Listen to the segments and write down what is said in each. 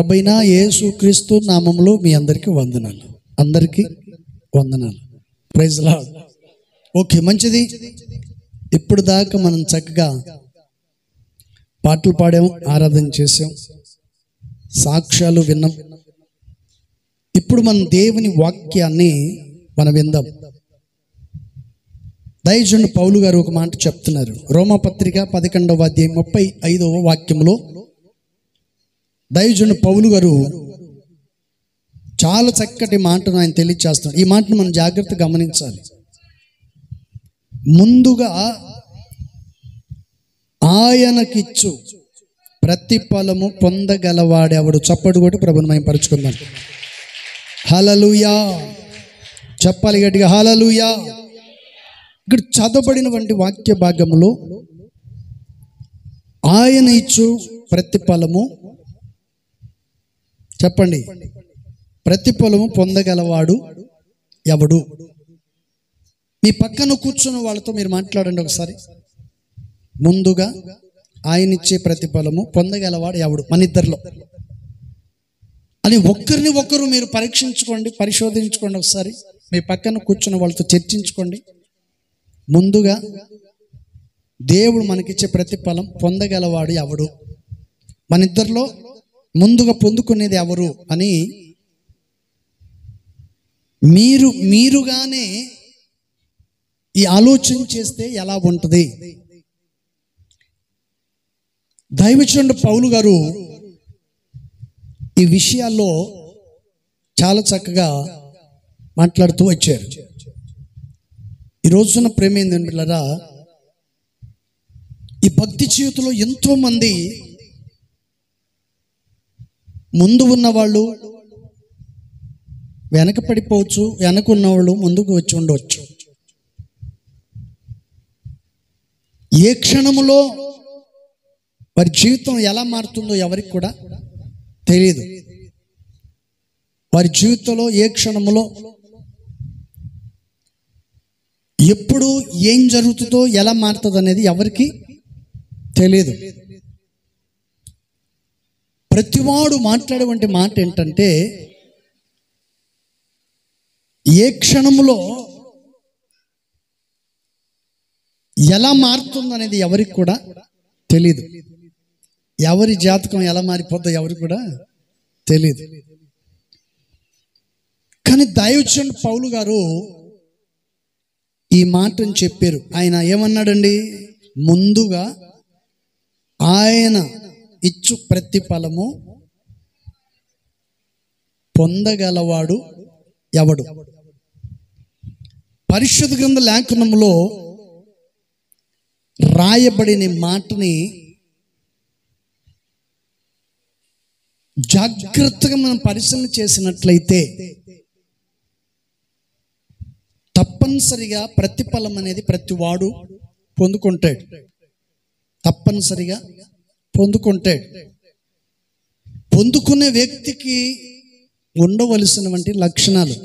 ప్రభువైన యేసుక్రీస్తు నామములో మీ అందరికీ వందనాలు. అందరికీ వందనాలు. Praise lord. ఓకే, మంచిది. ఇప్పుడు దాకా మనం చక్కగా పాటలు పాడాం, ఆరాధన చేసాం, సాక్ష్యాలు విన్నాం. ఇప్పుడు మనం దేవుని వాక్యాన్ని మనం విందాం. దైవజనుడు పౌలు గారు ఒక మాట చెప్తున్నారు. రోమాపత్రిక 11వ అధ్యాయం 35వ వాక్యంలో దైవజనుడు పౌలు గారు చాలా చక్కటి మాటను ఆయన తెలియచేస్తున్నారు. ఈ మాటను మనం జాగ్రత్తగా గమనించాలి. ముందుగా ఆయనకిచ్చు ప్రతిఫలము పొందగలవాడెవడు? చప్పడు కొట్టి ప్రభుని మేము పరుచుకుందాం. హల్లెలూయా. చెప్పాలి గట్టిగా, హల్లెలూయా. ఇక్కడ చదవబడినటువంటి వాక్య భాగంలో ఆయన ఇచ్చు ప్రతిఫలము, చెప్పండి, ప్రతిఫలము పొందగలవాడు ఎవడు? మీ పక్కన కూర్చున్న వాళ్ళతో మీరు మాట్లాడండి ఒకసారి. ముందుగా ఆయన ఇచ్చే ప్రతిఫలము పొందగలవాడు ఎవడు? మన ఇద్దరిలో అని ఒక్కరిని ఒక్కరు మీరు పరీక్షించుకోండి, పరిశోధించుకోండి. ఒకసారి మీ పక్కన కూర్చున్న వాళ్ళతో చర్చించుకోండి. ముందుగా దేవుడు మనకిచ్చే ప్రతిఫలం పొందగలవాడు ఎవడు? మన ఇద్దరిలో ముందుగా పొందుకునేది ఎవరు అని మీరుగానే ఈ ఆలోచన చేస్తే ఎలా ఉంటుంది? దైవజనుడు పౌలు గారు ఈ విషయాల్లో చాలా చక్కగా మాట్లాడుతూ వచ్చారు. ఈ రోజున ప్రేమేంద్ర పిల్లరా, ఈ భక్తి జీవితంలో ఎంతో మంది ముందు ఉన్నవాళ్ళు వెనక పడిపోవచ్చు, వెనక ఉన్నవాళ్ళు ముందుకు వచ్చి ఉండవచ్చు. ఏ క్షణములో వారి జీవితం ఎలా మారుతుందో ఎవరికి కూడా తెలియదు. వారి జీవితంలో ఏ క్షణములో ఎప్పుడు ఏం జరుగుతుందో ఎలా మారుతుంది అనేది ఎవరికి తెలియదు. ప్రతివాడు మాట్లాడేటువంటి మాట ఏంటంటే, ఏ క్షణములో ఎలా మారుతుంది అనేది ఎవరికి కూడా తెలియదు. ఎవరి జాతకం ఎలా మారిపోతుందో ఎవరికి కూడా తెలియదు. కానీ దైవజనుడు పౌలు గారు ఈ మాటను చెప్పారు. ఆయన ఏమన్నాడండి? ముందుగా ఆయన ఇచ్చు ప్రతిఫలము పొందగలవాడు ఎవడు? పరిశుద్ధ గ్రంథ లేఖనములో రాయబడిన మాటని జాగ్రత్తగా మనం పరిశీలన చేసినట్లయితే తప్పనిసరిగా ప్రతిఫలం అనేది ప్రతి వాడు పొందుకుంటాడు. తప్పనిసరిగా పొందుకుంటాడు. పొందుకునే వ్యక్తికి ఉండవలసినటువంటి లక్షణాలు: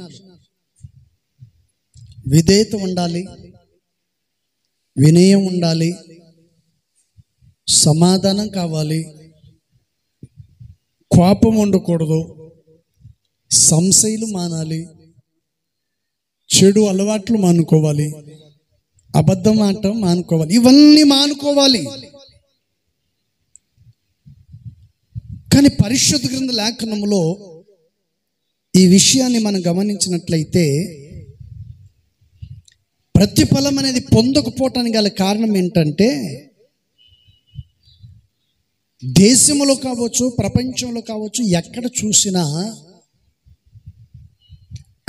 విధేయత ఉండాలి, వినయం ఉండాలి, సమాధానం కావాలి, కోపం ఉండకూడదు, సంశయాలు మానాలి, చెడు అలవాట్లు మానుకోవాలి, అబద్ధం ఆడటం మానుకోవాలి. ఇవన్నీ మానుకోవాలి. కానీ పరిశుద్ధ గ్రంథ లేఖనములో ఈ విషయాన్ని మనం గమనించినట్లయితే ప్రతిఫలం అనేది పొందకపోవటానికి గల కారణం ఏంటంటే, దేశంలో కావచ్చు, ప్రపంచంలో కావచ్చు, ఎక్కడ చూసినా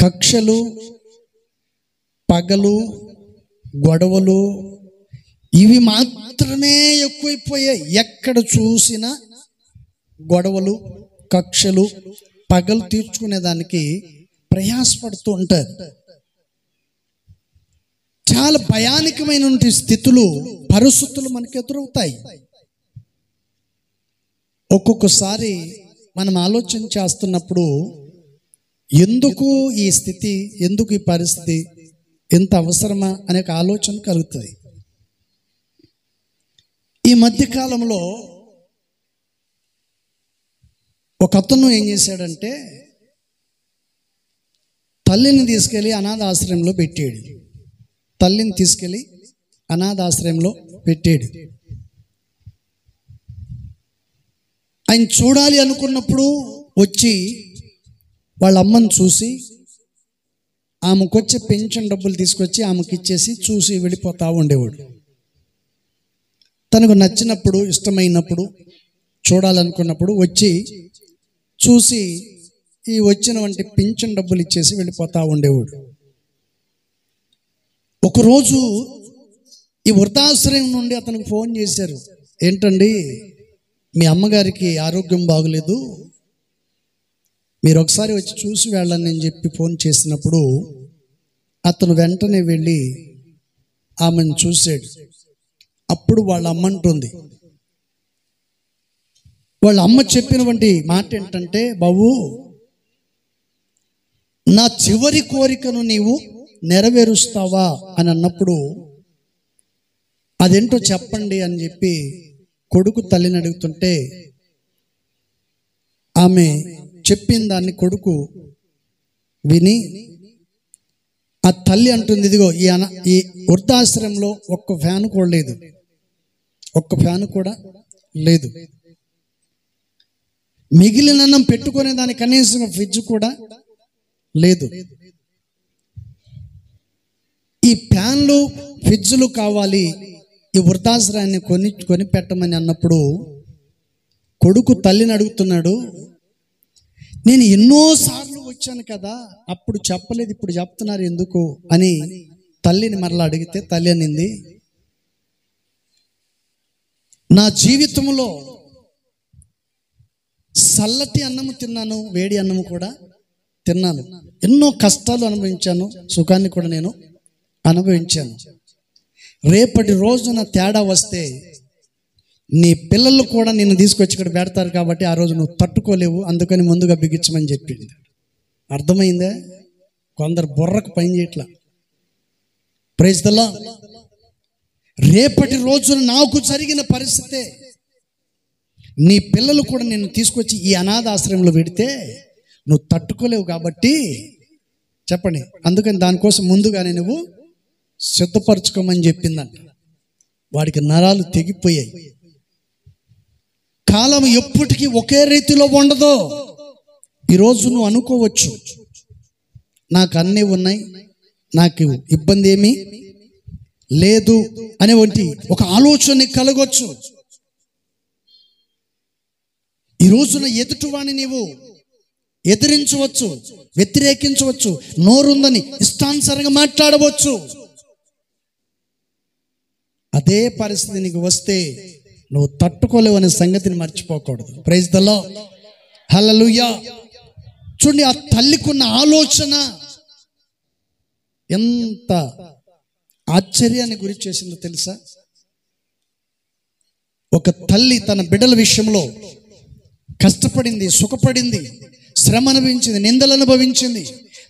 కక్షలు, పగలు, గొడవలు ఇవి మాత్రమే ఎక్కువైపోయాయి. ఎక్కడ చూసినా గొడవలు, కక్షలు, పగలు తీర్చుకునేదానికి ప్రయాసపడుతూ ఉంటారు. చాలా భయానకమైనటువంటి స్థితులు, పరిస్థితులు మనకు ఎదురవుతాయి. ఒక్కొక్కసారి మనం ఆలోచన చేస్తున్నప్పుడు ఎందుకు ఈ స్థితి, ఎందుకు ఈ పరిస్థితి, ఎంత అవసరమా అనే ఆలోచన కలుగుతుంది. ఈ మధ్యకాలంలో ఒక అతను ఏం చేశాడంటే తల్లిని తీసుకెళ్ళి అనాథాశ్రయంలో పెట్టాడు. తల్లిని తీసుకెళ్ళి అనాథాశ్రయంలో పెట్టాడు. ఆయన చూడాలి అనుకున్నప్పుడు వచ్చి వాళ్ళ అమ్మని చూసి ఆమెకు వచ్చే పెన్షన్ డబ్బులు తీసుకొచ్చి ఆమెకి ఇచ్చేసి చూసి వెళ్ళిపోతా ఉండేవాడు. తనకు నచ్చినప్పుడు, ఇష్టమైనప్పుడు, చూడాలనుకున్నప్పుడు వచ్చి చూసి ఈ వచ్చినటువంటి పెన్షన్ డబ్బులు ఇచ్చేసి వెళ్ళిపోతా ఉండేవాడు. ఒకరోజు ఈ వృద్ధాశ్రయం నుండి అతనికి ఫోన్ చేశారు. ఏంటండి, మీ అమ్మగారికి ఆరోగ్యం బాగలేదు, మీరు ఒకసారి వచ్చి చూసి వెళ్ళండి అని చెప్పి ఫోన్ చేసినప్పుడు అతను వెంటనే వెళ్ళి ఆమెను చూశాడు. అప్పుడు వాళ్ళ అమ్మ అంటుంది, వాళ్ళ అమ్మ చెప్పినటువంటి మాట ఏంటంటే, బాబు, నా చివరి కోరికను నీవు నెరవేరుస్తావా అని అన్నప్పుడు అదేంటో చెప్పండి అని చెప్పి కొడుకు తల్లిని అడుగుతుంటే ఆమె చెప్పిన దాన్ని కొడుకు విని ఆ తల్లి అంటుంది, ఇదిగో ఈ వృద్ధాశ్రమంలో ఒక్క ఫ్యాన్ కూడా లేదు, ఒక్క ఫ్యాన్ కూడా లేదు, మిగిలిన అన్నం పెట్టుకునే దాని కనీసం ఫ్రిడ్జ్ కూడా లేదు, ఈ ఫ్యాన్లు ఫ్రిడ్జ్లు కావాలి, ఈ వృద్ధాశ్రయాన్ని కొని పెట్టమని అన్నప్పుడు కొడుకు తల్లిని అడుగుతున్నాడు, నేను ఎన్నోసార్లు వచ్చాను కదా, అప్పుడు చెప్పలేదు, ఇప్పుడు చెప్తున్నారు ఎందుకు అని తల్లిని మరలా అడిగితే తల్లి అనింది, నా జీవితంలో చల్లటి అన్నము తిన్నాను, వేడి అన్నము కూడా తిన్నాను, ఎన్నో కష్టాలు అనుభవించాను, సుఖాన్ని కూడా నేను అనుభవించాను. రేపటి రోజున తేడా వస్తే నీ పిల్లలు కూడా నిన్ను తీసుకొచ్చి ఇక్కడ పెడతారు కాబట్టి ఆ రోజు నువ్వు తట్టుకోలేవు, అందుకని ముందుగా బిగించమని చెప్పింది. అర్థమైందే? కొందరు బుర్రకు పని చేయట్లా. Praise the lord. రేపటి రోజున నాకు జరిగిన పరిస్థితే, నీ పిల్లలు కూడా నిన్ను తీసుకొచ్చి ఈ అనాథాశ్రయంలో పెడితే నువ్వు తట్టుకోలేవు కాబట్టి చెప్పండి, అందుకని దానికోసం ముందుగానే నువ్వు సిద్ధపరచుకోమని చెప్పిందంట. వాడికి నరాలు తెగిపోయాయి. కాలం ఎప్పటికీ ఒకే రీతిలో ఉండదు. ఈరోజు నువ్వు అనుకోవచ్చు, నాకు అన్నీ ఉన్నాయి, నాకు ఇబ్బంది ఏమీ లేదు అనేవంటి ఒక ఆలోచన కలగొచ్చు. ఈ రోజున ఎదుటివాణ్ణి నీవు ఎదిరించవచ్చు, వ్యతిరేకించవచ్చు, నోరుందని ఇష్టానుసారంగా మాట్లాడవచ్చు. అదే పరిస్థితి నీకు వస్తే నువ్వు తట్టుకోలేవు అనే సంగతిని మర్చిపోకూడదు. Praise the lord. హల్లెలూయా. చూడండి, ఆ తల్లికున్న ఆలోచన ఎంత ఆశ్చర్యాన్ని గురి చేసిందో తెలుసా? ఒక తల్లి తన బిడ్డల విషయంలో కష్టపడింది, సుఖపడింది, శ్రమ అనుభవించింది, నిందలు అనుభవించింది,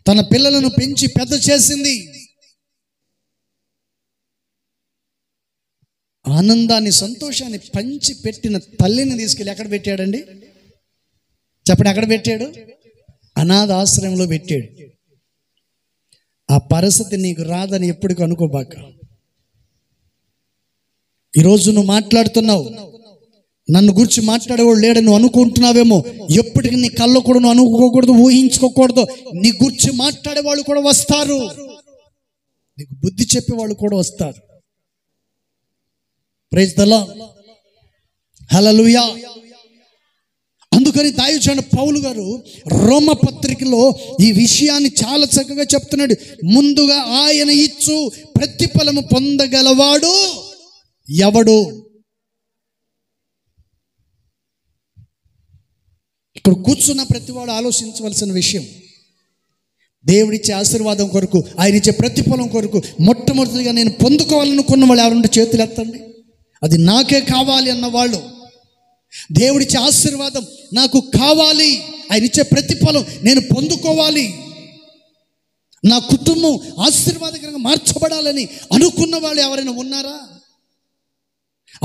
తన పిల్లలను పెంచి పెద్ద చేసింది. ఆనందాన్ని, సంతోషాన్ని పంచి పెట్టిన తల్లిని తీసుకెళ్ళి ఎక్కడ పెట్టాడండి? చెప్పండి, ఎక్కడ పెట్టాడు? అనాథాశ్రయంలో పెట్టాడు. ఆ పరిస్థితి నీకు రాదని ఎప్పటికీ అనుకోబాక. ఈరోజు నువ్వు మాట్లాడుతున్నావు, నన్ను గురించి మాట్లాడేవాడు లేడని నువ్వు అనుకుంటున్నావేమో. ఎప్పటికీ నీ కళ్ళు కూడా నువ్వు అనుకోకూడదు, ఊహించుకోకూడదు. నీ గురించి మాట్లాడేవాళ్ళు కూడా వస్తారు, నీకు బుద్ధి చెప్పేవాళ్ళు కూడా వస్తారు. Praise the lord. హల్లెలూయా. అందుకని దైవజనుడు పౌలు గారు రోమ పత్రికలో ఈ విషయాన్ని చాలా చక్కగా చెప్తున్నాడు. ముందుగా ఆయన ఇచ్చు ప్రతిఫలము పొందగలవాడు ఎవడు? ఇక్కడ కూర్చున్న ప్రతివాడు ఆలోచించవలసిన విషయం, దేవుడిచ్చే ఆశీర్వాదం కొరకు, ఆయన ఇచ్చే ప్రతిఫలం కొరకు మొట్టమొదటిగా నేను పొందుకోవాలనుకున్న వాళ్ళు ఎవరుంటే చేతులు ఎత్తండి. అది నాకే కావాలి అన్నవాళ్ళు, దేవుడిచ్చే ఆశీర్వాదం నాకు కావాలి, ఆయన ఇచ్చే ప్రతిఫలం నేను పొందుకోవాలి, నా కుటుంబం ఆశీర్వాదకరంగా మార్చబడాలని అనుకున్న వాళ్ళు ఎవరైనా ఉన్నారా?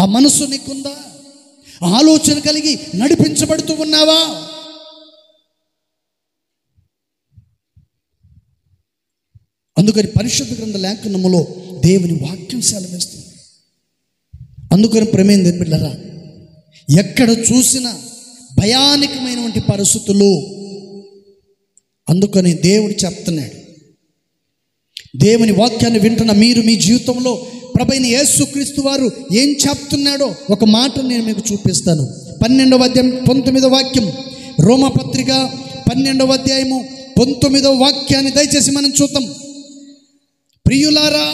ఆ మనసు నీకుందా? ఆలోచన కలిగి నడిపించబడుతూ ఉన్నావా? అందుకని పరిశుద్ధ గ్రంథ లేఖనములో దేవుని వాక్యం సెలవిస్తుంది. అందుకని ప్రేమైన బిడ్డలారా, ఎక్కడ చూసినా భయానకమైనటువంటి పరిస్థితులు. అందుకని దేవుడు చెప్తున్నాడు, దేవుని వాక్యాన్ని వింటున్న మీరు మీ జీవితంలో ప్రభువైన యేసుక్రీస్తు వారు ఏం చెప్తున్నాడో ఒక మాట నేను మీకు చూపిస్తాను. 12వ అధ్యాయం 19వ వాక్యం, రోమపత్రిక 12వ అధ్యాయము 19వ వాక్యాన్ని దయచేసి మనం చూద్దాం. ప్రియులారా,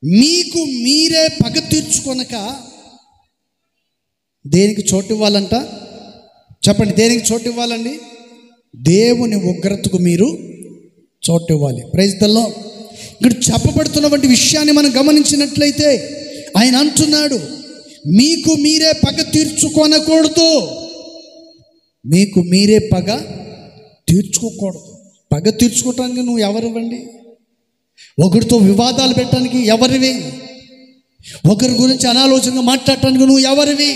మీకు మీరే పగ తీర్చుకొనక దేనికి చోటు ఇవ్వాలంట? చెప్పండి, దేనికి చోటు ఇవ్వాలండి? దేవుని ఉగ్రతకు మీరు చోటు ఇవ్వాలి. Praise the lord. ఇక్కడ చెప్పబడుతున్నటువంటి విషయాన్ని మనం గమనించినట్లయితే ఆయన అంటున్నాడు, మీకు మీరే పగ తీర్చుకొనకూడదు. మీకు మీరే పగ తీర్చుకోకూడదు. పగ తీర్చుకోవటానికి నువ్వు ఎవరివ్వండి? ఒకరితో వివాదాలు పెట్టడానికి ఎవరివి? ఒకరి గురించి అనాలోచనగా మాట్లాడటానికి నువ్వు ఎవరివి?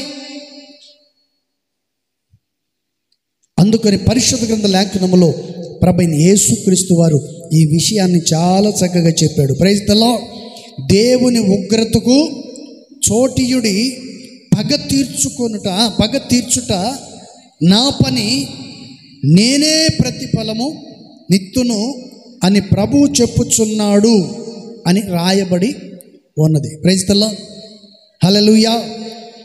అందుకని పరిశుద్ధ గ్రంథ లేఖనములో ప్రభువైన యేసుక్రీస్తు వారు ఈ విషయాన్ని చాలా చక్కగా చెప్పాడు. Praise the lord. దేవుని ఉగ్రతకు చోటియుడి, పగ తీర్చుట నా పని, నేనే ప్రతిఫలము నిత్తును అని ప్రభువు చెప్పుచున్నాడు అని రాయబడి ఉన్నది. Praise the lord. హల్లెలూయా.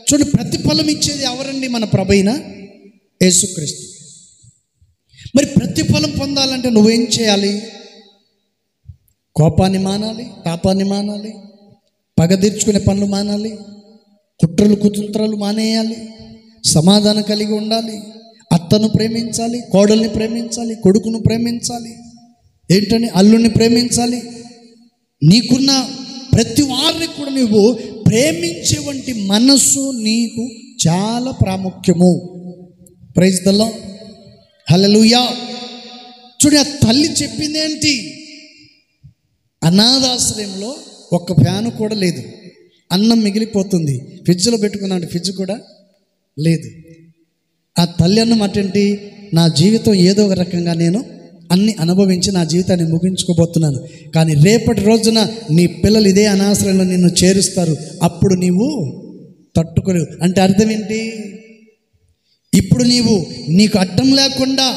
చూడు, ప్రతిఫలం ఇచ్చేది ఎవరండి? మన ప్రభువైన యేసుక్రీస్తు. మరి ప్రతిఫలం పొందాలంటే నువ్వేం చేయాలి? కోపాన్ని మానాలి, పాపాన్ని మానాలి, పగ తీర్చుకునే పనులు మానాలి, కుట్రలు కుతంత్రాలు మానేయాలి, సమాధానం కలిగి ఉండాలి, అత్తను ప్రేమించాలి, కోడల్ని ప్రేమించాలి, కొడుకును ప్రేమించాలి, ఏంటని అల్లుని ప్రేమించాలి. నీకున్న ప్రతి వారిని కూడా నువ్వు ప్రేమించేవంటి మనస్సు నీకు చాలా ప్రాముఖ్యము. Praise the lord. హల్లెలూయా. చూడు, ఆ తల్లి చెప్పింది ఏంటి? అనాథాశ్రయంలో ఒక్క ఫ్యాను కూడా లేదు, అన్నం మిగిలిపోతుంది, ఫ్రిడ్జ్లో పెట్టుకున్నాడు, ఫ్రిడ్జ్ కూడా లేదు. ఆ తల్లి అన్నమాట ఏంటి? నా జీవితం ఏదో ఒక రకంగా నేను అన్ని అనుభవించి నా జీవితాన్ని ముగించుకోబోతున్నాను, కానీ రేపటి రోజున నీ పిల్లలు ఇదే అనాశ్రయంలో నిన్ను చేరుస్తారు, అప్పుడు నీవు తట్టుకోలేవు. అంటే అర్థం ఏంటి? ఇప్పుడు నీకు అడ్డం లేకుండా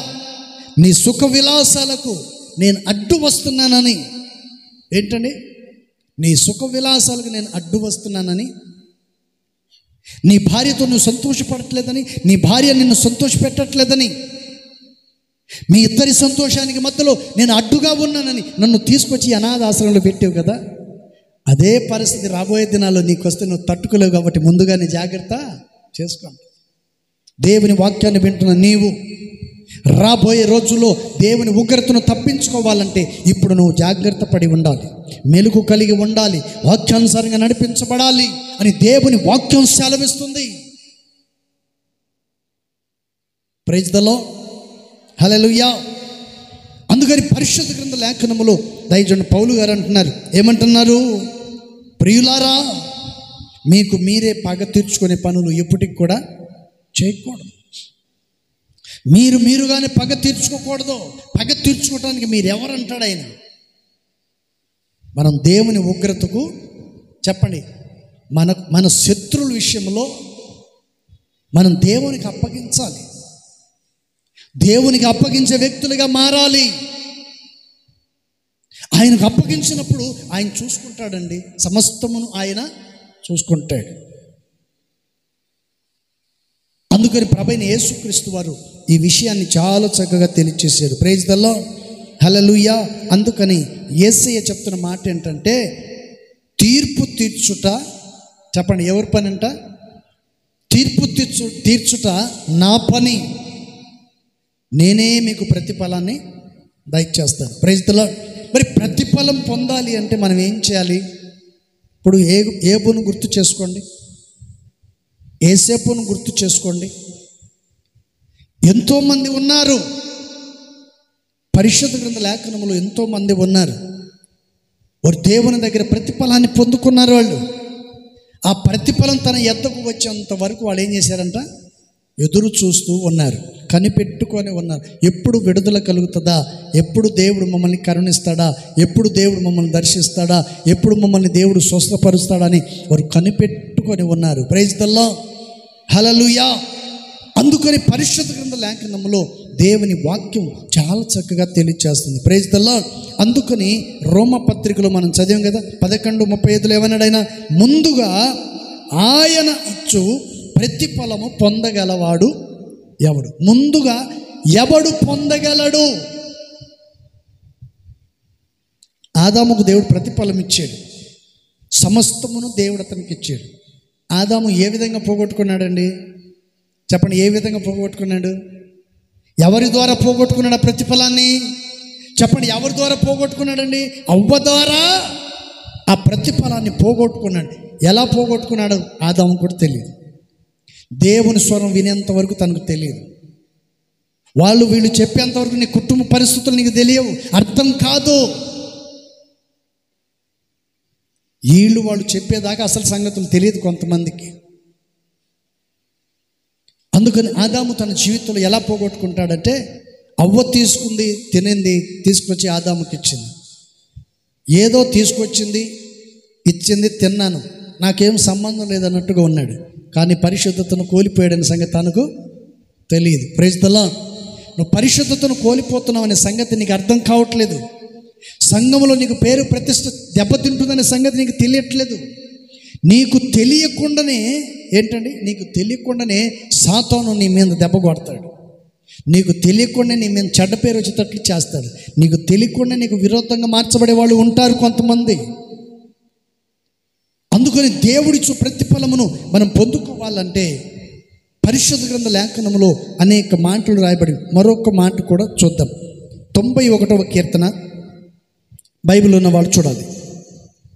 నీ సుఖ విలాసాలకు నేను అడ్డు వస్తున్నానని, ఏంటండి? నీ సుఖ విలాసాలకు నేను అడ్డు వస్తున్నానని, నీ భార్యతో నువ్వు సంతోషపడట్లేదని, నీ భార్య నిన్ను సంతోషపెట్టట్లేదని, మీ ఇద్దరి సంతోషానికి మధ్యలో నేను అడ్డుగా ఉన్నానని నన్ను తీసుకొచ్చి అనాథాశ్రమంలో పెట్టావు కదా. అదే పరిస్థితి రాబోయే దినాల్లో నీకు వస్తే నువ్వు తట్టుకోలేవు. కాబట్టి ముందుగానే జాగ్రత్త చేసుకోండి. దేవుని వాక్యాన్ని వింటున్న నీవు రాబోయే రోజుల్లో దేవుని ఉగ్రతను తప్పించుకోవాలంటే ఇప్పుడు నువ్వు జాగ్రత్త పడి ఉండాలి, మెలుగు కలిగి ఉండాలి, వాక్యానుసారంగా నడిపించబడాలి అని దేవుని వాక్యం సెలవిస్తుంది. Praise the lord. హల్లెలూయా. అందుకని పరిశుద్ధ గ్రంథ లేఖనములో దైవజనుడు పౌలు గారు అంటున్నారు, ఏమంటున్నారు? ప్రియులారా, మీకు మీరే పగ తీర్చుకునే పనులు ఎప్పటికి కూడా చేయకూడదు. మీరుగానే పగ తీర్చుకోకూడదు. పగ తీర్చుకోవడానికి మీరు ఎవరంటాడు ఆయన? మనం దేవుని ఉగ్రతకు, చెప్పండి, మన శత్రువుల విషయంలో మనం దేవునికి అప్పగించాలి. దేవునికి అప్పగించే వ్యక్తులుగా మారాలి. ఆయనకు అప్పగించినప్పుడు ఆయన చూసుకుంటాడండి, సమస్తమును ఆయన చూసుకుంటాడు. అందుకని ప్రభువైన యేసుక్రీస్తు వారు ఈ విషయాన్ని చాలా చక్కగా తెలియచేశారు. Praise the lord. హల్లెలూయా. అందుకని యేసయ్య చెప్తున్న మాట ఏంటంటే, తీర్పు తీర్చుట, చెప్పండి, ఎవరి పని అంట? తీర్పు తీర్చుట నా పని, నేనే మీకు ప్రతిఫలాన్ని దయచేస్తాను. Praise the lord. మరి ప్రతిఫలం పొందాలి అంటే మనం ఏం చేయాలి? ఇప్పుడు ఏబును గుర్తు చేసుకోండి, ఏసేపును గుర్తు చేసుకోండి. ఎంతోమంది ఉన్నారు పరిశుద్ధ గ్రంథ లేఖనములో, ఎంతోమంది ఉన్నారు. వారు దేవుని దగ్గర ప్రతిఫలాన్ని పొందుకున్నారు. వాళ్ళు ఆ ప్రతిఫలం తన ఎద్దకు వచ్చేంత వరకు వాళ్ళు ఏం చేశారంట? ఎదురు చూస్తూ ఉన్నారు, కనిపెట్టుకొని ఉన్నారు. ఎప్పుడు విడుదల కలుగుతుందా, ఎప్పుడు దేవుడు మమ్మల్ని కరుణిస్తాడా, ఎప్పుడు దేవుడు మమ్మల్ని దర్శిస్తాడా, ఎప్పుడు మమ్మల్ని దేవుడు స్వస్థపరుస్తాడా అని వారు కనిపెట్టుకొని ఉన్నారు. ప్రైజ్ ది లార్డ్, హల్లెలూయా. అందుకని పరిశుద్ధ గ్రంథ లేఖనంలో దేవుని వాక్యం చాలా చక్కగా తెలియజేస్తుంది. Praise the lord. అందుకని రోమ పత్రికలో మనం చదివాం కదా, 11:35 ఏమన్నాడు ఆయన? ముందుగా ఆయన ఇచ్చు ప్రతిఫలము పొందగలవాడు ఎవడు? ముందుగా ఎవడు పొందగలడు? ఆదాముకు దేవుడు ప్రతిఫలం ఇచ్చాడు, సమస్తమును దేవుడు అతనికి ఇచ్చాడు. ఆదాము ఏ విధంగా పోగొట్టుకున్నాడండి? చెప్పండి, ఏ విధంగా పోగొట్టుకున్నాడు? ఎవరి ద్వారా పోగొట్టుకున్నాడు ఆ ప్రతిఫలాన్ని? చెప్పండి, ఎవరి ద్వారా పోగొట్టుకున్నాడండి? అవ్వ ద్వారా ఆ ప్రతిఫలాన్ని పోగొట్టుకున్నాడు. ఎలా పోగొట్టుకున్నాడు ఆదాము కూడా తెలియదు. దేవుని స్వరం వినేంత వరకు తనకు తెలియదు. వాళ్ళు వీళ్ళు చెప్పేంతవరకు నీ కుటుంబ పరిస్థితులు నీకు తెలియవు, అర్థం కాదు. వాళ్ళు చెప్పేదాకా అసలు సంగతులు తెలియదు కొంతమందికి. అందుకని ఆదాము తన జీవితంలో ఎలా పోగొట్టుకుంటాడంటే, అవ్వ తీసుకుంది, తినింది, తీసుకొచ్చి ఆదాముకి ఇచ్చింది. ఏదో తీసుకొచ్చింది, ఇచ్చింది, తిన్నాను, నాకేం సంబంధం లేదన్నట్టుగా ఉన్నాడు. కానీ పరిశుద్ధతను కోల్పోయాడనే సంగతి తనకు తెలియదు. Praise the lord. నువ్వు పరిశుద్ధతను కోల్పోతున్నావు అనే సంగతి నీకు అర్థం కావట్లేదు. సంఘంలో నీకు పేరు ప్రతిష్ట దెబ్బతింటుందనే సంగతి నీకు తెలియట్లేదు. నీకు తెలియకుండానే ఏంటండి, నీకు తెలియకుండానే సాతాను నీ మీద దెబ్బ కొడతాడు. నీకు తెలియకుండా నీ మీద చెడ్డ పేరు వచ్చేటట్లు చేస్తాడు. నీకు తెలియకుండా నీకు విరోధంగా మార్చబడే వాళ్ళు ఉంటారు కొంతమంది. అందుకని దేవుడిచ్చు ప్రతిఫలమును మనం పొందుకోవాలంటే పరిశుద్ధ గ్రంథ లేఖనంలో అనేక మాటలు రాయబడి, మరొక మాట కూడా చూద్దాం. 91వ కీర్తన బైబిల్ ఉన్న వాళ్ళు చూడాలి.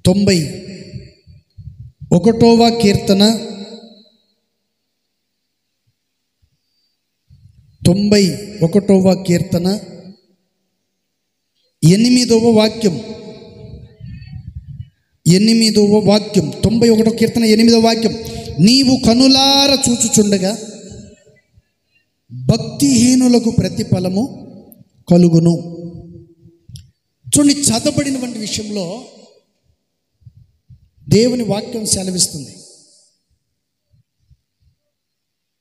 91వ కీర్తన 91వ కీర్తన 8వ వాక్యం. 8వ వాక్యం, 91వ కీర్తన 8వ వాక్యం. నీవు కనులార చూచుచుండగా భక్తిహీనులకు ప్రతిఫలము కలుగును. చూడండి, చదవబడినటువంటి విషయంలో దేవుని వాక్యం సెలవిస్తుంది.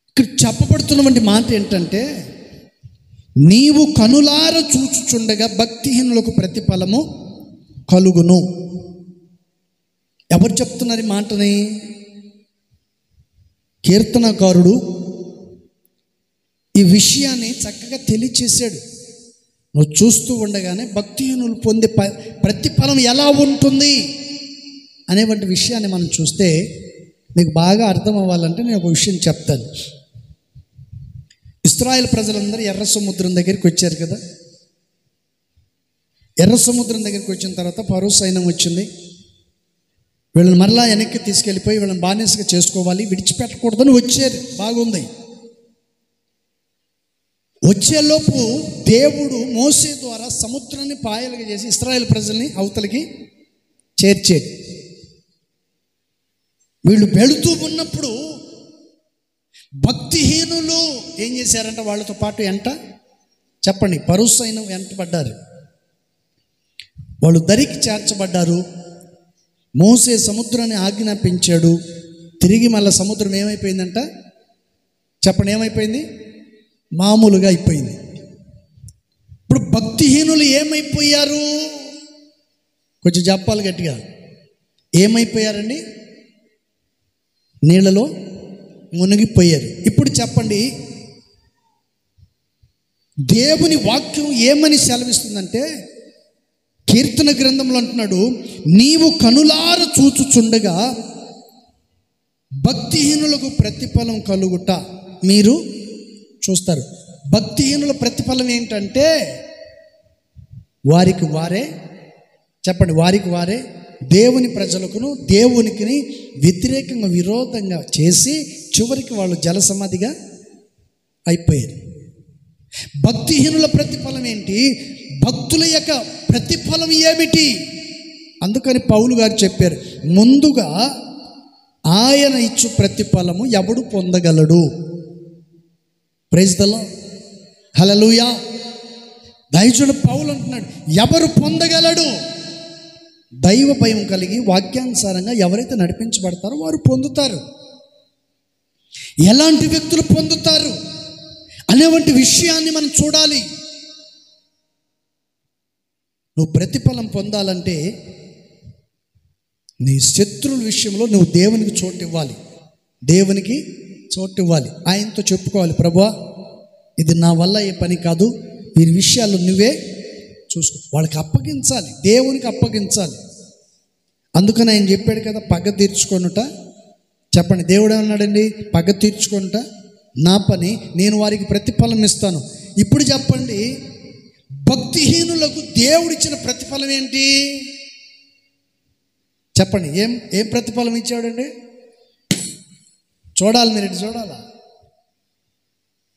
ఇక్కడ చెప్పబడుతున్నటువంటి మాట ఏంటంటే, నీవు కనులార చూచుచుండగా భక్తిహీనులకు ప్రతిఫలము కలుగును. ఎవరు చెప్తున్నారు ఈ మాటని? కీర్తనకారుడు ఈ విషయాన్ని చక్కగా తెలియచేశాడు. నువ్వు చూస్తూ ఉండగానే భక్తిహీనులు పొందే ప్రతిఫలం ఎలా ఉంటుంది అనేటువంటి విషయాన్ని మనం చూస్తే మీకు బాగా అర్థం అవ్వాలంటే నేను ఒక విషయం చెప్తాను. ఇశ్రాయేల్ ప్రజలందరూ ఎర్ర సముద్రం దగ్గరికి వచ్చారు కదా. ఎర్ర సముద్రం దగ్గరికి వచ్చిన తర్వాత ఫరో సైన్యం వచ్చింది. వీళ్ళని మరలా వెనక్కి తీసుకెళ్ళిపోయి వీళ్ళని బానిసగా చేసుకోవాలి, విడిచిపెట్టకూడదని వచ్చారు. బాగుంది. వచ్చేలోపు దేవుడు మోసే ద్వారా సముద్రాన్ని పాయలుగా చేసి ఇశ్రాయేల్ ప్రజల్ని అవతలికి చేర్చాడు. వీళ్ళు వెళుతూ ఉన్నప్పుడు భక్తిహీనులు ఏం చేశారంటే వాళ్ళతో పాటు చెప్పండి, ఫరో సైన్యం వెంటబడ్డారు. వాళ్ళు దరికి చేర్చబడ్డారు. మోసే సముద్రాన్ని ఆజ్ఞాపించాడు. తిరిగి మళ్ళీ సముద్రం ఏమైపోయిందంట? చెప్పండి, ఏమైపోయింది? మామూలుగా అయిపోయింది. ఇప్పుడు భక్తిహీనులు ఏమైపోయారు? కొంచెం చెప్పాలి గట్టిగా. ఏమైపోయారండి? నీళ్ళలో మునిగిపోయారు. ఇప్పుడు చెప్పండి, దేవుని వాక్యం ఏమని సెలవిస్తుందంటే, కీర్తన గ్రంథంలో అంటున్నాడు, నీవు కనులార చూచుచుండగా భక్తిహీనులకు ప్రతిఫలం కలుగుట మీరు చూస్తారు. భక్తిహీనుల ప్రతిఫలం ఏంటంటే వారికి వారే, చెప్పండి, వారికి వారే దేవుని ప్రజలకును దేవునికి వ్యతిరేకంగా విరోధంగా చేసి చివరికి వాళ్ళు జలసమాధిగా అయిపోయారు. భక్తిహీనుల ప్రతిఫలం ఏంటి? భక్తుల యొక్క ప్రతిఫలం ఏమిటి? అందుకని పౌలు గారు చెప్పారు, ముందుగా ఆయన ఇచ్చు ప్రతిఫలము ఎవడు పొందగలడు? ప్రైజ్ ది లార్డ్, హల్లెలూయా. దైవజనుడు పౌలు అంటున్నాడు, ఎవరు పొందగలడు? దైవ భయం కలిగి వాక్యానుసారంగా ఎవరైతే నడిపించబడతారో వారు పొందుతారు. ఎలాంటి వ్యక్తులు పొందుతారు అనేవంటి విషయాన్ని మనం చూడాలి. నువ్వు ప్రతిఫలం పొందాలంటే నీ శత్రువుల విషయంలో నువ్వు దేవునికి చోటు ఇవ్వాలి. దేవునికి చోటు ఇవ్వాలి. ఆయనతో చెప్పుకోవాలి, ప్రభువా ఇది నా వల్ల ఏ పని కాదు, వీరి విషయాలు నువ్వే చూసుకో. వాళ్ళకి అప్పగించాలి, దేవునికి అప్పగించాలి. అందుకని ఆయన చెప్పాడు కదా, పగ తీర్చుకొనుట. చెప్పండి, దేవుడు ఏమన్నాడండి? పగ తీర్చుకొనుట నా పని, నేను వారికి ప్రతిఫలం ఇస్తాను. ఇప్పుడు చెప్పండి, భక్తిహీనులకు దేవుడిచ్చిన ప్రతిఫలం ఏంటి? చెప్పండి, ఏం ప్రతిఫలం ఇచ్చాడండి? చూడాలి, మీరు ఇటు చూడాలా.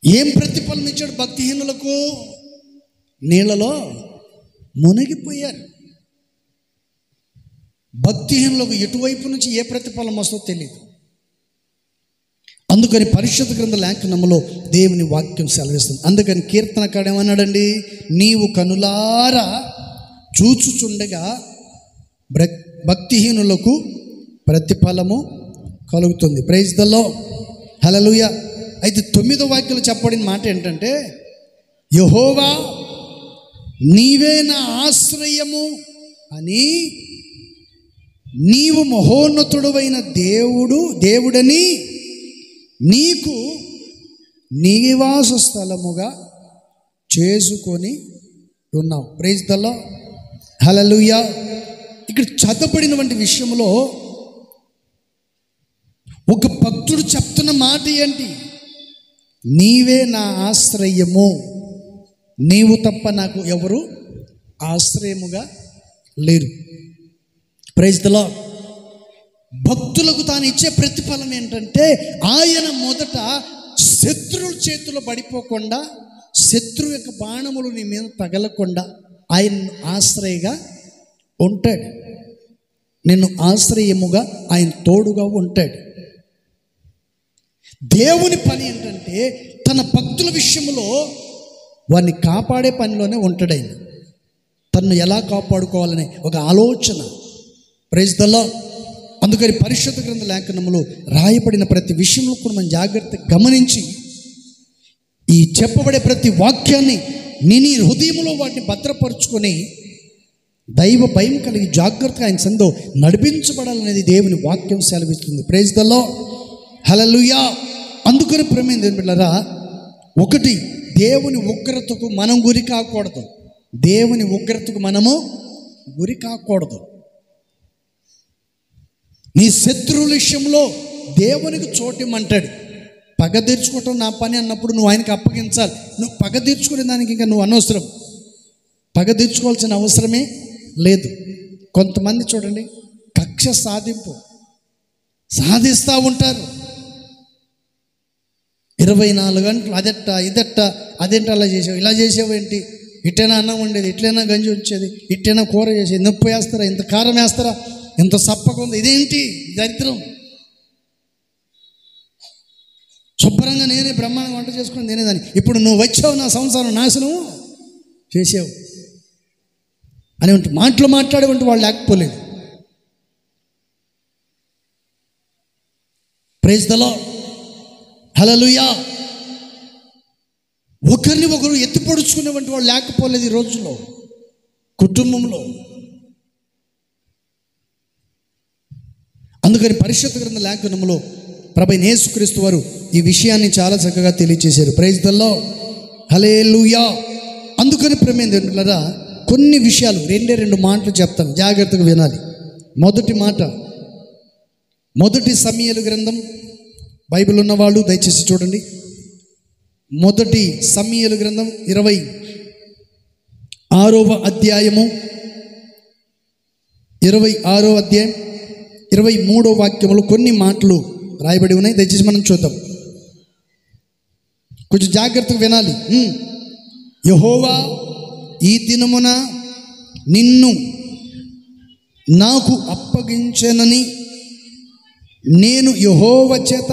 ఏం ప్రతిఫలం ఇచ్చాడు భక్తిహీనులకు? నీళ్ళలో మునిగిపోయారు. భక్తిహీనులకు ఎటువైపు నుంచి ఏ ప్రతిఫలం వస్తుందో తెలియదు. అందుకని పరిశుద్ధ గ్రంథ లేఖనములో దేవుని వాక్యం సెలవిస్తుంది. అందుకని కీర్తనకాడు ఏమన్నాడండి? నీవు కనులారా చూచుచుండగా భక్తిహీనులకు ప్రతిఫలము కలుగుతుంది. ప్రైజ్ ది లార్డ్, హల్లెలూయా. అయితే 9వ వాక్యంలో చెప్పబడిన మాట ఏంటంటే, యెహోవా నీవే నా ఆశ్రయము అని, నీవు మహోన్నతుడైన దేవుడని నీకు నివాస స్థలముగా చేసుకొని ఉన్నావు. Praise the lord, hallelujah. ఇక్కడ చదవబడినటువంటి విషయంలో ఒక భక్తుడు చెప్తున్న మాట ఏంటి? నీవే నా ఆశ్రయము, నీవు తప్ప నాకు ఎవరు ఆశ్రయముగా లేరు. Praise the lord. భక్తులకు తాను ఇచ్చే ప్రతిఫలం ఏంటంటే, ఆయన మొదట శత్రువుల చేతిలో పడిపోకుండా, శత్రువు యొక్క బాణములు నీ మీద తగలకుండా ఆయన ఆశ్రయగా ఉంటాడు. నిన్ను ఆశ్రయముగా ఆయన తోడుగా ఉంటాడు. దేవుని పని ఏంటంటే, తన భక్తుల విషయంలో వారిని కాపాడే పనిలోనే ఉంటాడు. ఆయన తన్ను ఎలా కాపాడుకోవాలనే ఒక ఆలోచన. Praise the lord. అందుకని పరిశుద్ధ గ్రంథ లేఖనములో రాయబడిన ప్రతి విషయంలో కూడా మనం జాగ్రత్తగా గమనించి, ఈ చెప్పబడే ప్రతి వాక్యాన్ని నీ హృదయంలో వాటిని భద్రపరుచుకొని దైవ భయం కలిగి జాగ్రత్తగా ఆయన సందో నడిపించబడాలనేది దేవుని వాక్యం సెలవిస్తుంది. ప్రైజ్ ది లార్డ్, హల్లెలూయా. అందుకని ప్రేమైన దేవుని బిడ్డలారా, ఒకటి, దేవుని ఉగ్రతకు మనం గురి కాకూడదు. దేవుని ఉగ్రతకు మనము గురి కాకూడదు. నీ శత్రువుల విషయంలో దేవునికి చోటిమ్మంటాడు. పగ తీర్చుకోవటం నా పని అన్నప్పుడు నువ్వు ఆయనకి అప్పగించాలి. నువ్వు పగ తీర్చుకునే దానికి ఇంకా నువ్వు అనవసరం, పగ తీర్చుకోవాల్సిన అవసరమే లేదు. కొంతమంది చూడండి, కక్ష సాధిస్తూ ఉంటారు. 24 గంటలు అదెట్ట ఇదెట్ట, అదేంటి అలా చేసావు, ఇలా చేసావు ఏంటి, ఇట్టైనా అన్నం ఉండేది, ఇట్లైనా గంజి వచ్చేది, ఇట్టైనా కూర చేసేది, నొప్పు వేస్తారా, ఇంత కారం వేస్తారా, ఇంత సప్పగా ఉంది, ఇదేంటి దరిద్రం. శుభ్రంగా నేనే బ్రహ్మాండంగా వంట చేసుకుని నేనేదాన్ని, ఇప్పుడు నువ్వు వచ్చావు నా సంసారం నాశనం చేసావు అని మాటలు మాట్లాడేవంటి వాళ్ళు లేకపోలేదు. ప్రైజ్ ది లార్డ్, హల్లెలూయా. ఒకరిని ఒకరు ఎత్తి పొడుచుకునేవంటి వాళ్ళు లేకపోలేదు ఈ రోజుల్లో కుటుంబంలో. అందుకని పరిశుద్ధ గ్రంథ లేఖనములో ప్రభువైన యేసుక్రీస్తు వారు ఈ విషయాన్ని చాలా చక్కగా తెలియజేశారు. ప్రైజ్ ది లార్డ్, హల్లెలూయా. అందుకని ప్రేమైన దేవునిలారా, కొన్ని విషయాలు 2 మాటలు చెప్తాను, జాగ్రత్తగా వినాలి. మొదటి మాట, మొదటి సమూయేలు గ్రంథం, బైబిల్ ఉన్నవాళ్ళు దయచేసి చూడండి. మొదటి సమూయేలు గ్రంథం 26వ అధ్యాయము, 26వ అధ్యాయం 23వ వాక్యములో కొన్ని మాటలు రాయబడి ఉన్నాయి. దయచేసి మనం చూద్దాం, కొంచెం జాగ్రత్తగా వినాలి. యెహోవా ఈ దినమున నిన్ను నాకు అప్పగించెనని నేను యెహోవా చేత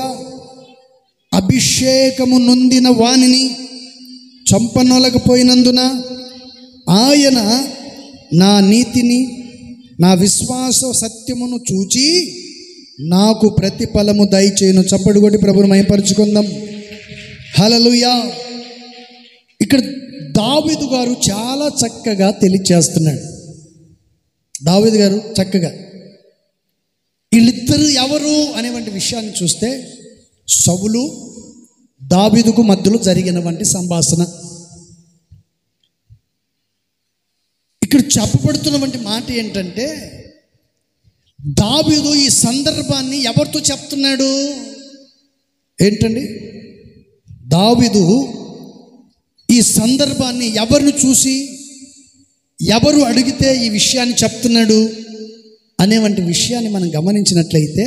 అభిషేకము నొందిన వానిని చంపనొలకపోయినందున ఆయన నా నీతిని నా విశ్వాస సత్యమును చూచి నాకు ప్రతిఫలము దయచేయును. చప్పటి కొట్టి ప్రభువును మహిమపరచుకుందాం. హల్లెలూయా. ఇక్కడ దావీదు గారు చాలా చక్కగా తెలియచేస్తున్నాడు. దావీదు గారు చక్కగా వీళ్ళిద్దరు ఎవరు అనేటువంటి విషయాన్ని చూస్తే సౌలు దావీదుకు మధ్యలో జరిగినటువంటి సంభాషణ. ఇక్కడ చెప్పబడుతున్నటువంటి మాట ఏంటంటే, దావీదు ఈ సందర్భాన్ని ఎవరితో చెప్తున్నాడు ఏంటండి? దావీదు ఈ సందర్భాన్ని ఎవరిని చూసి, ఎవరు అడిగితే ఈ విషయాన్ని చెప్తున్నాడు అనేవంటి విషయాన్ని మనం గమనించినట్లయితే,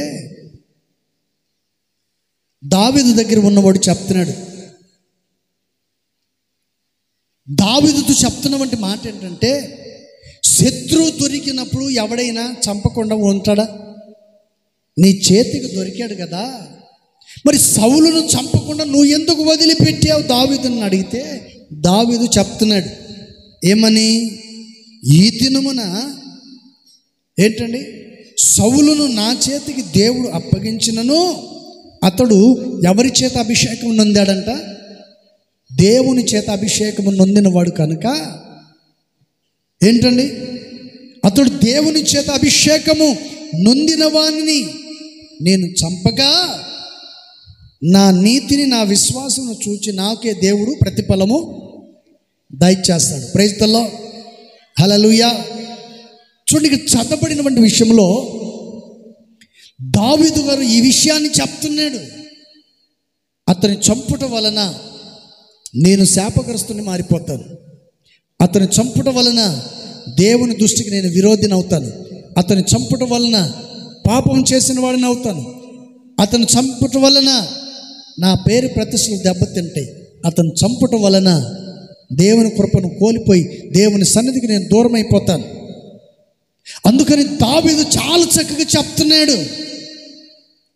దావీదు దగ్గర ఉన్నవాడు చెప్తున్నాడు. దావీదుతో చెప్తున్నటువంటి మాట ఏంటంటే, శత్రువు దొరికినప్పుడు ఎవడైనా చంపకుండా ఉంటాడా? నీ చేతికి దొరికాడు కదా, మరి సౌలును చంపకుండా నువ్వు ఎందుకు వదిలిపెట్టావు దావీదుని అడిగితే, దావీదు చెప్తున్నాడు ఏమని? ఈ దినమున ఏంటండి, సౌలును నా చేతికి దేవుడు అప్పగించినను అతడు ఎవరి చేత అభిషేకం నొందాడంట? దేవుని చేత అభిషేకము నొందినవాడు కనుక ఏంటండి, అతడు దేవుని చేత అభిషేకము నొందిన వానిని నేను చంపగా నా నీతిని నా విశ్వాసమును చూచి నాకే దేవుడు ప్రతిఫలము దయచేస్తాడు. Praise the lord. హల్లెలూయా. చూడండి, చదవబడినటువంటి విషయంలో దావీదు గారు ఈ విషయాన్ని చెప్తున్నాడు. అతని చంపుట వలన నేను శాపగ్రస్తుని మారిపోతాను, అతని చంపుట వలన దేవుని దృష్టికి నేను విరోధిని అవుతాను, అతని చంపుట వలన పాపం చేసిన వాడిని అవుతాను, అతను చంపుట వలన నా పేరు ప్రతిష్టలు దెబ్బతింటాయి, అతను చంపుట వలన దేవుని కృపను కోల్పోయి దేవుని సన్నిధికి నేను దూరం అయిపోతాను. అందుకని దావీదు చాలా చక్కగా చెప్తున్నాడు.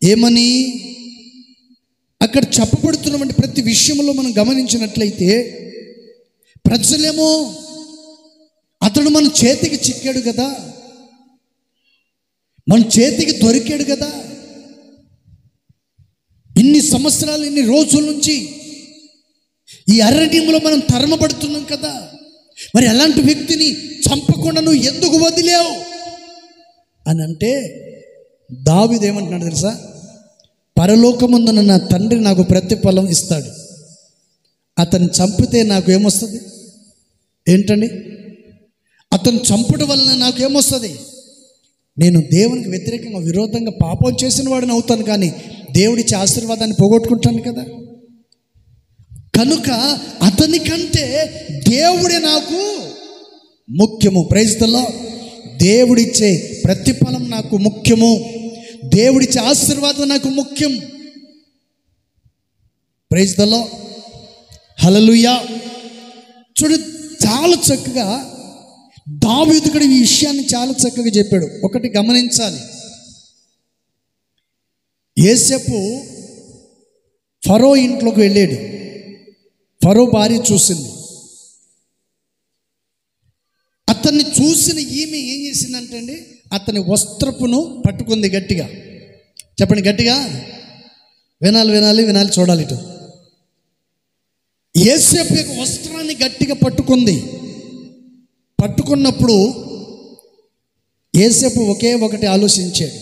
ఏమని? అక్కడ చెప్పబడుతున్నటువంటి ప్రతి విషయంలో మనం గమనించినట్లయితే, ప్రజలేమో అతడు మన చేతికి చిక్కాడు కదా, మన చేతికి దొరికాడు కదా, ఇన్ని సంవత్సరాలు ఇన్ని రోజుల నుంచి ఈ అరణ్యంలో మనం తరమబడుతున్నాం కదా, మరి అలాంటి వ్యక్తిని చంపకుండా నువ్వు ఎందుకు వదిలేవు అని అంటే, దావీదు ఏమంటున్నాడు తెలుసా? పరలోకముందున్న నా తండ్రి నాకు ప్రతిఫలం ఇస్తాడు, అతను చంపితే నాకు ఏమొస్తుంది? ఏంటండి, అతను చంపడం వలన నాకు ఏమొస్తుంది? నేను దేవునికి వ్యతిరేకంగా విరోధంగా పాపం చేసిన వాడిని అవుతాను, కానీ దేవుడిచ్చే ఆశీర్వాదాన్ని పోగొట్టుకుంటాను కదా. కనుక అతని కంటే దేవుడే నాకు ముఖ్యము. Praise the Lord. దేవుడిచ్చే ప్రతిఫలం నాకు ముఖ్యము, దేవుడిచ్చే ఆశీర్వాదం నాకు ముఖ్యం. Praise the lord. హల్లెలూయా. చూడు, చాలా చక్కగా దావీదు కూడా ఈ విషయాన్ని చాలా చక్కగా చెప్పాడు. ఒకటి గమనించాలి, యోసేపు ఫరో ఇంట్లోకి వెళ్ళాడు. ఫరో భార్య చూసింది. అతన్ని చూసిన ఈమె ఏం చేసిందంటే అండి, అతని వస్త్రపును పట్టుకుంది గట్టిగా. చెప్పండి గట్టిగా. వినాలి వినాలి వినాలి, చూడాలి ఇటు. యోసేపు యొక్క వస్త్రాన్ని గట్టిగా పట్టుకుంది. పట్టుకున్నప్పుడు యోసేపు ఒకే ఒకటి ఆలోచించాడు,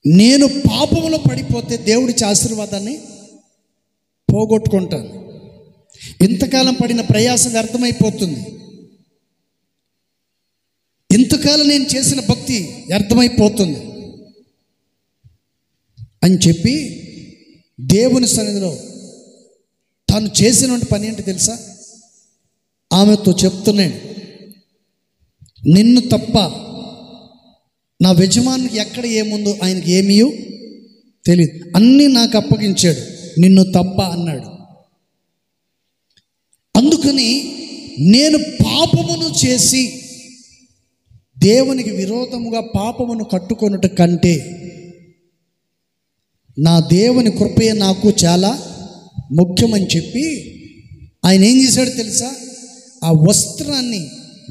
నేను పాపంలో పడిపోతే దేవుడిచ్చే ఆశీర్వాదాన్ని పోగొట్టుకుంటాను, ఇంతకాలం పడిన ప్రయాసం వ్యర్థమైపోతుంది, ఇంతకాలం నేను చేసిన భక్తి వ్యర్థమైపోతుంది అని చెప్పి దేవుని సన్నిధిలో తాను చేసినటువంటి పని ఏంటి తెలుసా? ఆమెతో చెప్తున్నాడు, నిన్ను తప్ప నా యజమానికి ఎక్కడ ఏముందో ఆయనకి ఏమీ తెలియదు, అన్నీ నాకు అప్పగించాడు, నిన్ను తప్ప అన్నాడు. అందుకని నేను పాపమును చేసి దేవునికి విరోధముగా పాపమును కట్టుకొనుట కంటే నా దేవుని కృపయే నాకు చాలా ముఖ్యమని చెప్పి ఆయన ఏం చేశాడో తెలుసా? ఆ వస్త్రాన్ని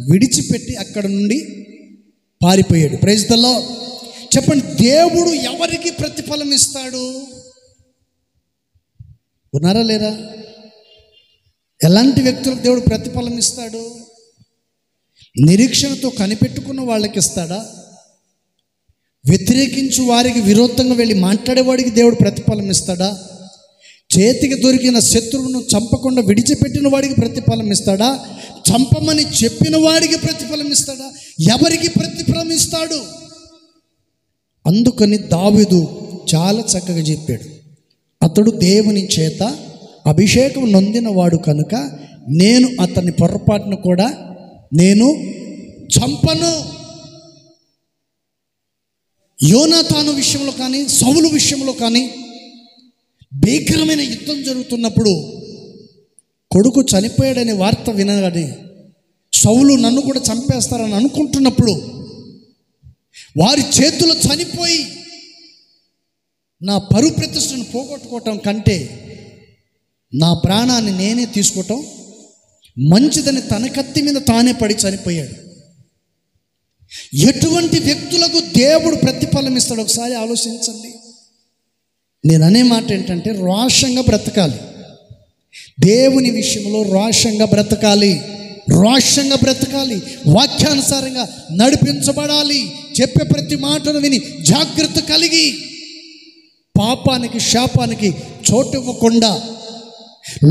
విడిచిపెట్టి అక్కడ నుండి పారిపోయాడు. Praise the lord. చెప్పండి, దేవుడు ఎవరికి ప్రతిఫలం ఇస్తాడు? ఉన్నారా లేరా? ఎలాంటి వ్యక్తులకు దేవుడు ప్రతిఫలం ఇస్తాడు? నిరీక్షణతో కనిపెట్టుకున్న వాళ్ళకి ఇస్తాడా? వ్యతిరేకించు వారికి విరోధంగా వెళ్ళి మాట్లాడేవాడికి దేవుడు ప్రతిఫలం ఇస్తాడా? చేతికి దొరికిన శత్రువును చంపకుండా విడిచిపెట్టిన వాడికి ప్రతిఫలం ఇస్తాడా? చంపమని చెప్పిన వాడికి ప్రతిఫలం ఇస్తాడా? ఎవరికి ప్రతిఫలం ఇస్తాడు? అందుకని దావీదు చాలా చక్కగా చెప్పాడు, అతడు దేవుని చేత అభిషేకం నొందినవాడు కనుక నేను అతని పొరపాటును కూడా నేను చంపను. యోనాతాను విషయంలో కానీ సౌలు విషయంలో కానీ భీకరమైన యుద్ధం జరుగుతున్నప్పుడు కొడుకు చనిపోయాడనే వార్త వినగానే సౌలు నన్ను కూడా చంపేస్తారని అనుకుంటున్నప్పుడు వారి చేతులు చనిపోయి నా పరువు ప్రతిష్టను పోగొట్టుకోవటం కంటే నా ప్రాణాన్ని నేనే తీసుకోవటం మంచిదని తన కత్తి మీద తానే పడి చనిపోయాడు. ఎటువంటి వ్యక్తులకు దేవుడు ప్రతిఫలం ఇస్తాడు ఒకసారి ఆలోచించండి. నేను అనే మాట ఏంటంటే రోషంగా బ్రతకాలి. దేవుని విషయంలో రోషంగా బ్రతకాలి, రోషంగా బ్రతకాలి, వాక్యానుసారంగా నడిపించబడాలి. చెప్పే ప్రతి మాటను విని జాగ్రత్త కలిగి పాపానికి శాపానికి చోటు ఇవ్వకుండా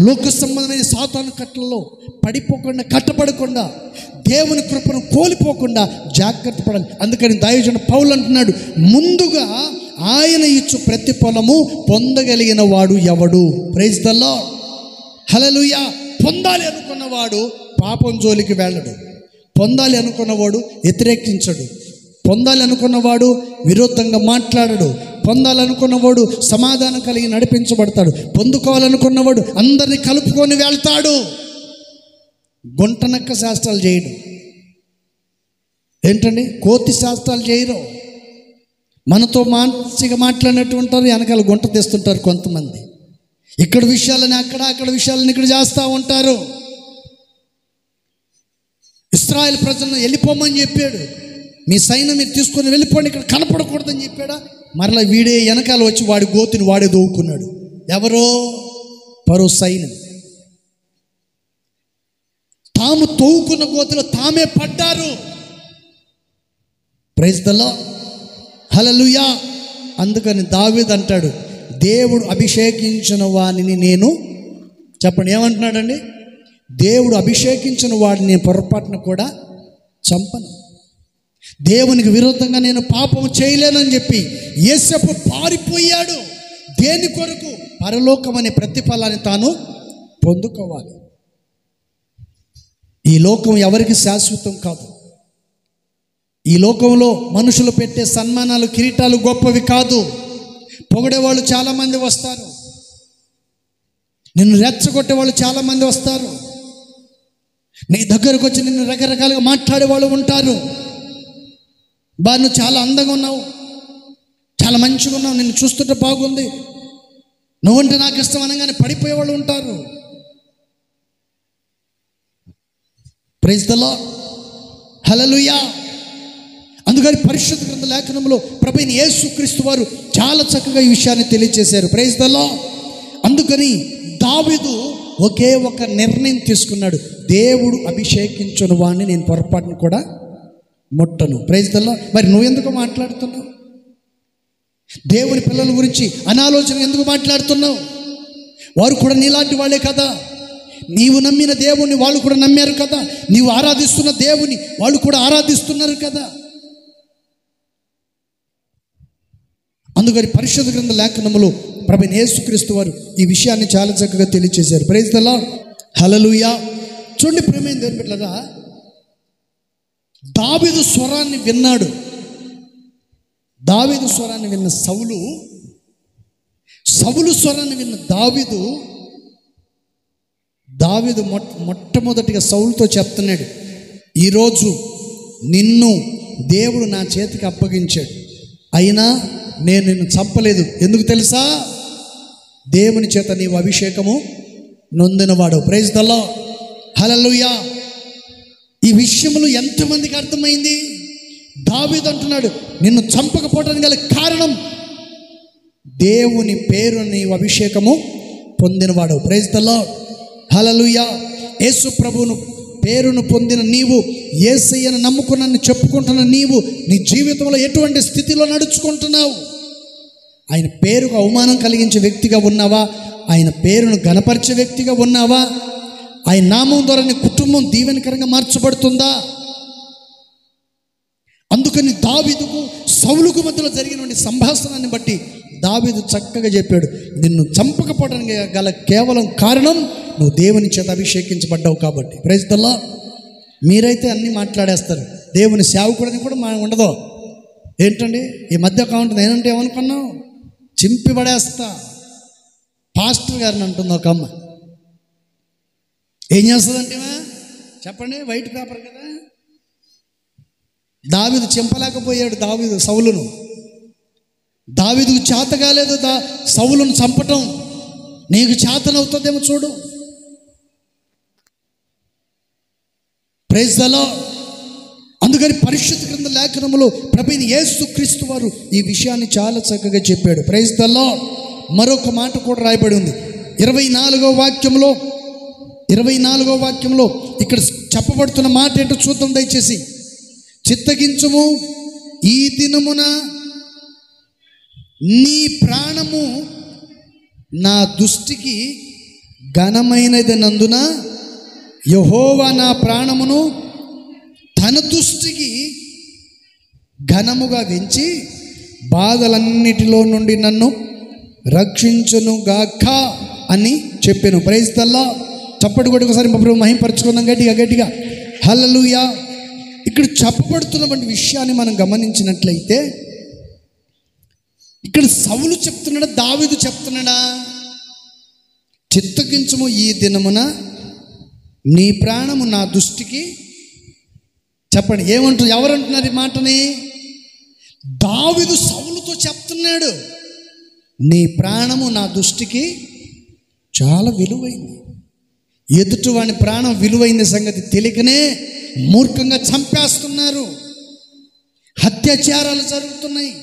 లోక సంబంధమైన సాతాను కట్లలో పడిపోకుండా కట్టబడకుండా దేవుని కృపను కోల్పోకుండా జాగ్రత్త పడాలి. అందుకని దైవజనుడు పౌలు అంటున్నాడు, ముందుగా ఆయన ఇచ్చు ప్రతిఫలము పొందగలిగిన వాడు ఎవడు? Praise the lord. హల్లెలూయా. పొందాలి అనుకున్నవాడు పాపం జోలికి వెళ్ళడు, పొందాలి అనుకున్నవాడు వ్యతిరేకించడు, పొందాలి అనుకున్నవాడు విరుద్ధంగా మాట్లాడడు, పొందాలనుకున్నవాడు సమాధానం కలిగి నడిపించబడతాడు, పొందుకోవాలనుకున్నవాడు అందరినీ కలుపుకొని వెళ్తాడు. గుంటనక్క శాస్త్రాలు చేయడు. ఏంటండి? కోతి శాస్త్రాలు చేయరు. మనతో మంచిగా మాట్లాడినట్టు ఉంటారు, వెనకాల గుంట తెస్తుంటారు కొంతమంది. ఇక్కడ విషయాలని అక్కడ, అక్కడ విషయాలని ఇక్కడ చేస్తూ ఉంటారు. ఇశ్రాయేల్ ప్రజలను వెళ్ళిపోమని చెప్పాడు, మీ సైన్యం మీరు తీసుకొని వెళ్ళిపోండి, ఇక్కడ కనపడకూడదని చెప్పాడా? మరలా వీడే వెనకాల వచ్చి వాడి గోతిని వాడే దోవుకున్నాడు. ఎవరో పరో సైన్యం. తాము తోవుకున్న గోతిలో తామే పడ్డారు. Praise the lord. హల్లెలూయా. అందుకని దావీదు అంటాడు, దేవుడు అభిషేకించిన వాడిని నేను, చెప్పండి ఏమంటున్నాడండి? దేవుడు అభిషేకించిన వాడిని నేను పొరపాటును కూడా చంపను. దేవునికి విరుద్ధంగా నేను పాపం చేయలేనని చెప్పి యేసప్పు పారిపోయాడు. దేని కొరకు? పరలోకం అనే ప్రతిఫలాన్ని తాను పొందుకోవాలి. ఈ లోకం ఎవరికి శాశ్వతం కాదు. ఈ లోకంలో మనుషులు పెట్టే సన్మానాలు కిరీటాలు గొప్పవి కాదు. పొగిడేవాళ్ళు చాలామంది వస్తారు, నిన్ను రెచ్చగొట్టే వాళ్ళు చాలామంది వస్తారు, నీ దగ్గరకు వచ్చి నిన్ను రకరకాలుగా మాట్లాడేవాళ్ళు ఉంటారు. నువ్వు చాలా అందంగా ఉన్నావు, చాలా మంచిగా ఉన్నావు, నిన్ను చూస్తుంటే బాగుంది, నువ్వంటే నాకు ఇష్టం అనగానే పడిపోయేవాళ్ళు ఉంటారు. Praise the lord. హల్లెలూయా. అందుకని పరిశుద్ధ గ్రంథ లేఖనంలో ప్రభువైన యేసుక్రీస్తు వారు చాలా చక్కగా ఈ విషయాన్ని తెలియజేశారు. Praise the lord. అందుకని దావీదు ఒకే ఒక నిర్ణయం తీసుకున్నాడు, దేవుడు అభిషేకించిన వాడిని నేను పొరపాటును కూడా ముట్టను. Praise the lord. మరి నువ్వెందుకు మాట్లాడుతున్నావు? దేవుని పిల్లల గురించి అనాలోచన ఎందుకు మాట్లాడుతున్నావు? వారు కూడా నీలాంటి వాళ్ళే కదా. నీవు నమ్మిన దేవుని వాళ్ళు కూడా నమ్మారు కదా. నీవు ఆరాధిస్తున్న దేవుని వాళ్ళు కూడా ఆరాధిస్తున్నారు కదా. అందుకని పరిశుద్ధ గ్రంథ లేఖనములో ప్రభువైన యేసుక్రీస్తు వారు ఈ విషయాన్ని చాలా చక్కగా తెలియజేశారు. Praise the lord. హల్లెలూయా. చూడండి ప్రియమైన దేవుని బిడ్డలారా, దావీదు స్వరాన్ని విన్నాడు. దావీదు స్వరాన్ని విన్న సౌలు స్వరాన్ని విన్న దావీదు మొట్టమొదటిగా సౌలుతో చెప్తున్నాడు, ఈరోజు నిన్ను దేవుడు నా చేతికి అప్పగించాడు, అయినా నేను నిన్ను చంపలేదు. ఎందుకు తెలుసా? దేవుని చేత నీవు అభిషేకము నొందినవాడు. ప్రైజ్ ద లార్డ్, హల్లెలూయా. ఈ విషయములు ఎంతమందికి అర్థమైంది? దావీదు అంటున్నాడు, నిన్ను చంపకపోవడానికి గల కారణం దేవుని పేరు నీవు అభిషేకము పొందినవాడు. ప్రైజ్ ద లార్డ్, హల్లెలూయా. యేసు ప్రభువును పేరును పొందిన నీవు, యేసయ్యను నమ్ముకున్నాను చెప్పుకుంటున్న నీవు, నీ జీవితంలో ఎటువంటి స్థితిలో నడుచుకుంటున్నావు? ఆయన పేరుకు అవమానం కలిగించే వ్యక్తిగా ఉన్నావా? ఆయన పేరును ఘనపరిచే వ్యక్తిగా ఉన్నావా? ఆయన నామం ద్వారా నీ కుటుంబం దీవెనకరంగా మార్చబడుతుందా? అందుకని దావీదుకు సౌలుకు మధ్యలో జరిగినటువంటి సంభాషణని బట్టి దావీదు చక్కగా చెప్పాడు, నిన్ను చంపకపోవడానికి గల కేవలం కారణం నువ్వు దేవుని చేత అభిషేకించబడ్డావు కాబట్టి. Praise the lord. మీరైతే అన్నీ మాట్లాడేస్తారు, దేవుని సేవకుడిని కూడా ఉండదు. ఏంటండి ఈ మధ్య అకౌంట్ నేనంటే ఏమనుకున్నావు? చింపి పడేస్తా. పాస్టర్ గారిని అంటుంది ఒక అమ్మ. ఏం చేస్తుందంటేవా చెప్పండి, వైట్ పేపర్ కదా. దావీదు చింపలేకపోయాడు సౌలును. దావీదుకు చేత కాలేదు సౌలును చంపటం. నీకు చేతనవుతుందేమో చూడు. Praise the lord. అందుకని పరిశుద్ధ గ్రంథ లేఖనములో ప్రభువైన యేసుక్రీస్తు వారు ఈ విషయాన్ని చాలా చక్కగా చెప్పాడు. Praise the lord. మరొక మాట కూడా రాయబడి ఉంది 24వ వాక్యంలో ఇక్కడ చెప్పబడుతున్న మాట ఏంటో చూద్దాం దయచేసి. చిత్తగించుము, ఈ దినమున నీ ప్రాణము నా దృష్టికి ఘనమైనది నందున యెహోవా నా ప్రాణమును తన దృష్టికి ఘనముగా ఎంచి బాధలన్నిటిలో నుండి నన్ను రక్షించును గాక అని చెప్పాను. Praise the lord. చప్పటి కొట్టి ఒకసారి ప్రభు మహిమపరచుకుందాం గట్టిగా. హల్లెలూయా. ఇక్కడ చెప్పబడుతున్నటువంటి విషయాన్ని మనం గమనించినట్లయితే ఇక్కడ సౌలు చెప్తున్నాడా, దావీదు చెప్తున్నాడా? చిత్తగించుము, ఈ దినమున నీ ప్రాణము నా దృష్టికి. చెప్పండి ఏమంటారు? ఎవరంటున్నారు ఈ మాటని? దావీదు సౌలుతో చెప్తున్నాడు, నీ ప్రాణము నా దృష్టికి చాలా విలువైంది. ఎదుటివాని ప్రాణం విలువైన సంగతి తెలియకనే మూర్ఖంగా చంపేస్తున్నారు. అత్యాచారాలు జరుగుతున్నాయి.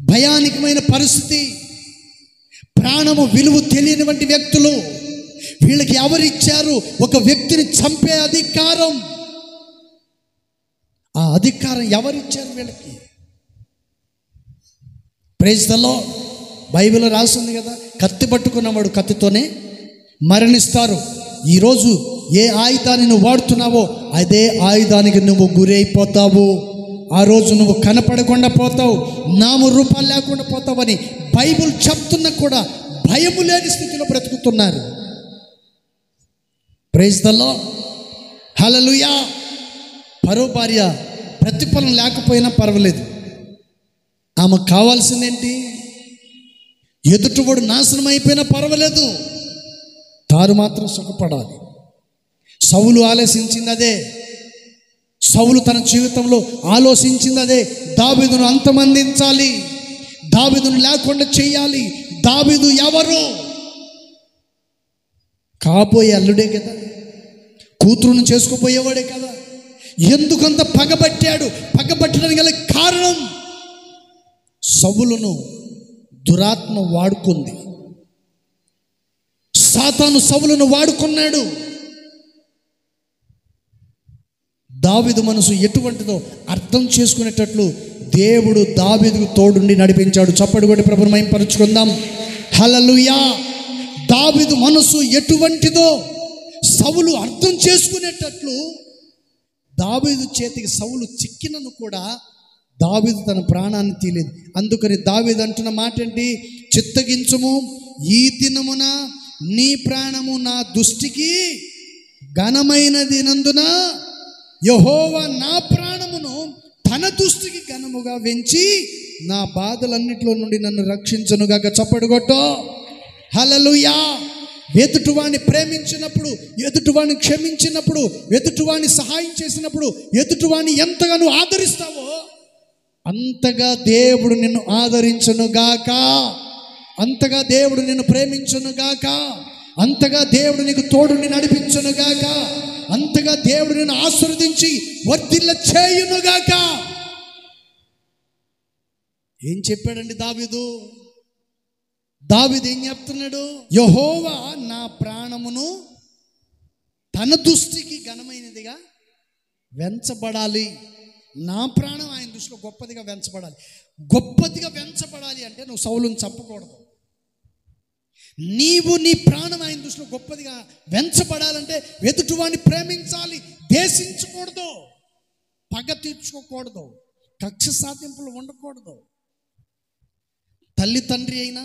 భయానకమైన పరిస్థితి. ప్రాణము విలువ తెలియనివంటి వ్యక్తులు. వీళ్ళకి ఎవరిచ్చారు ఒక వ్యక్తిని చంపే అధికారం? ఆ అధికారం ఎవరిచ్చారు వీళ్ళకి? Praise the lord. బైబిల్లో రాస్తుంది కదా, కత్తి పట్టుకున్నవాడు కత్తితోనే మరణిస్తారు. ఈరోజు ఏ ఆయుధాన్ని నువ్వు వాడుతున్నావో అదే ఆయుధానికి నువ్వు గురి అయిపోతావు. ఆ రోజు నువ్వు కనపడకుండా పోతావు, నామరూపాలు లేకుండా పోతావని బైబిల్ చెప్తున్నా కూడా భయము లేని స్థితిలో బ్రతుకుతున్నారు. ప్రైజ్ ద లార్డ్, హల్లెలూయా. పరో భార్య ప్రతిఫలం లేకపోయినా పర్వాలేదు, ఆమెకు కావాల్సిందేంటి? ఎదుటివాడు నాశనం అయిపోయినా పర్వాలేదు, తాను మాత్రం సుఖపడాలి. సౌలు ఆలోచించింది అదే. సౌలు తన జీవితంలో ఆలోచించింది అదే. దావీదును అంతమందించాలి, దావీదును లేకుండా చేయాలి. దావీదు ఎవరు? కాబోయే అల్లుడే కదా, కూతురును చేసుకోబోయేవాడే కదా. ఎందుకంత పగబట్టాడు? పగబట్టడానికి గల కారణం సౌలును దురాత్మ వాడుకుంది. సాతాను సౌలును వాడుకున్నాడు. దావీదు మనసు ఎటువంటిదో అర్థం చేసుకునేటట్లు దేవుడు దావీదుకు తోడుండి నడిపించాడు. చప్పటి కొట్టి ప్రభువుని మహిమపరచుకుందాం. హల్లెలూయా. దావీదు మనసు ఎటువంటిదో సౌలు అర్థం చేసుకునేటట్లు దావీదు చేతికి సౌలు చిక్కినను కూడా దావీదు తన ప్రాణాన్ని తీయలేదు. అందుకని దావీదు అంటున్న మాట ఏంటి? చిత్తగించుము, ఈ దినమున నీ ప్రాణము నా దృష్టికి ఘనమైనది నందున యెహోవా నా ప్రాణమును తన దృష్టికి ఘనముగా వెంచి నా బాధలన్నిటిలో నుండి నన్ను రక్షించునుగాక. చప్పటి కొట్టు. హల్లెలూయా. ఎదుటివాణ్ణి ప్రేమించినప్పుడు, ఎదుటివాణ్ణి క్షమించినప్పుడు, ఎదుటివాణ్ణి సహాయం చేసినప్పుడు, ఎదుటివాణ్ణి ఎంతగానో ఆదరిస్తావో అంతగా దేవుడు నిన్ను ఆదరించును గాక, అంతగా దేవుడు నిన్ను ప్రేమించును గాక, అంతగా దేవుడు నీకు తోడుని నడిపించును గాక, అంతగా దేవుడు నిన్ను ఆశీర్వదించి వర్ధిల్ల చేయును గాక. ఏం చెప్పాడండి దావీదు? దావీదు ఏం చెప్తున్నాడు? యెహోవా నా ప్రాణమును తన దృష్టికి ఘనమైనదిగా వెంచబడాలి. నా ప్రాణం ఆయన దృష్టిలో గొప్పదిగా వెంచబడాలి. గొప్పదిగా వెంచబడాలి అంటే నువ్వు సౌలుని చంపకూడదు. నీవు నీ ప్రాణం ఆయన దృష్టిలో గొప్పదిగా వెంచబడాలంటే ఎదుటివాడిని ప్రేమించాలి, ద్వేషించకూడదు, పగ తీర్చుకోకూడదు, కక్ష సాధింపులు ఉండకూడదు. తల్లి తండ్రి అయినా,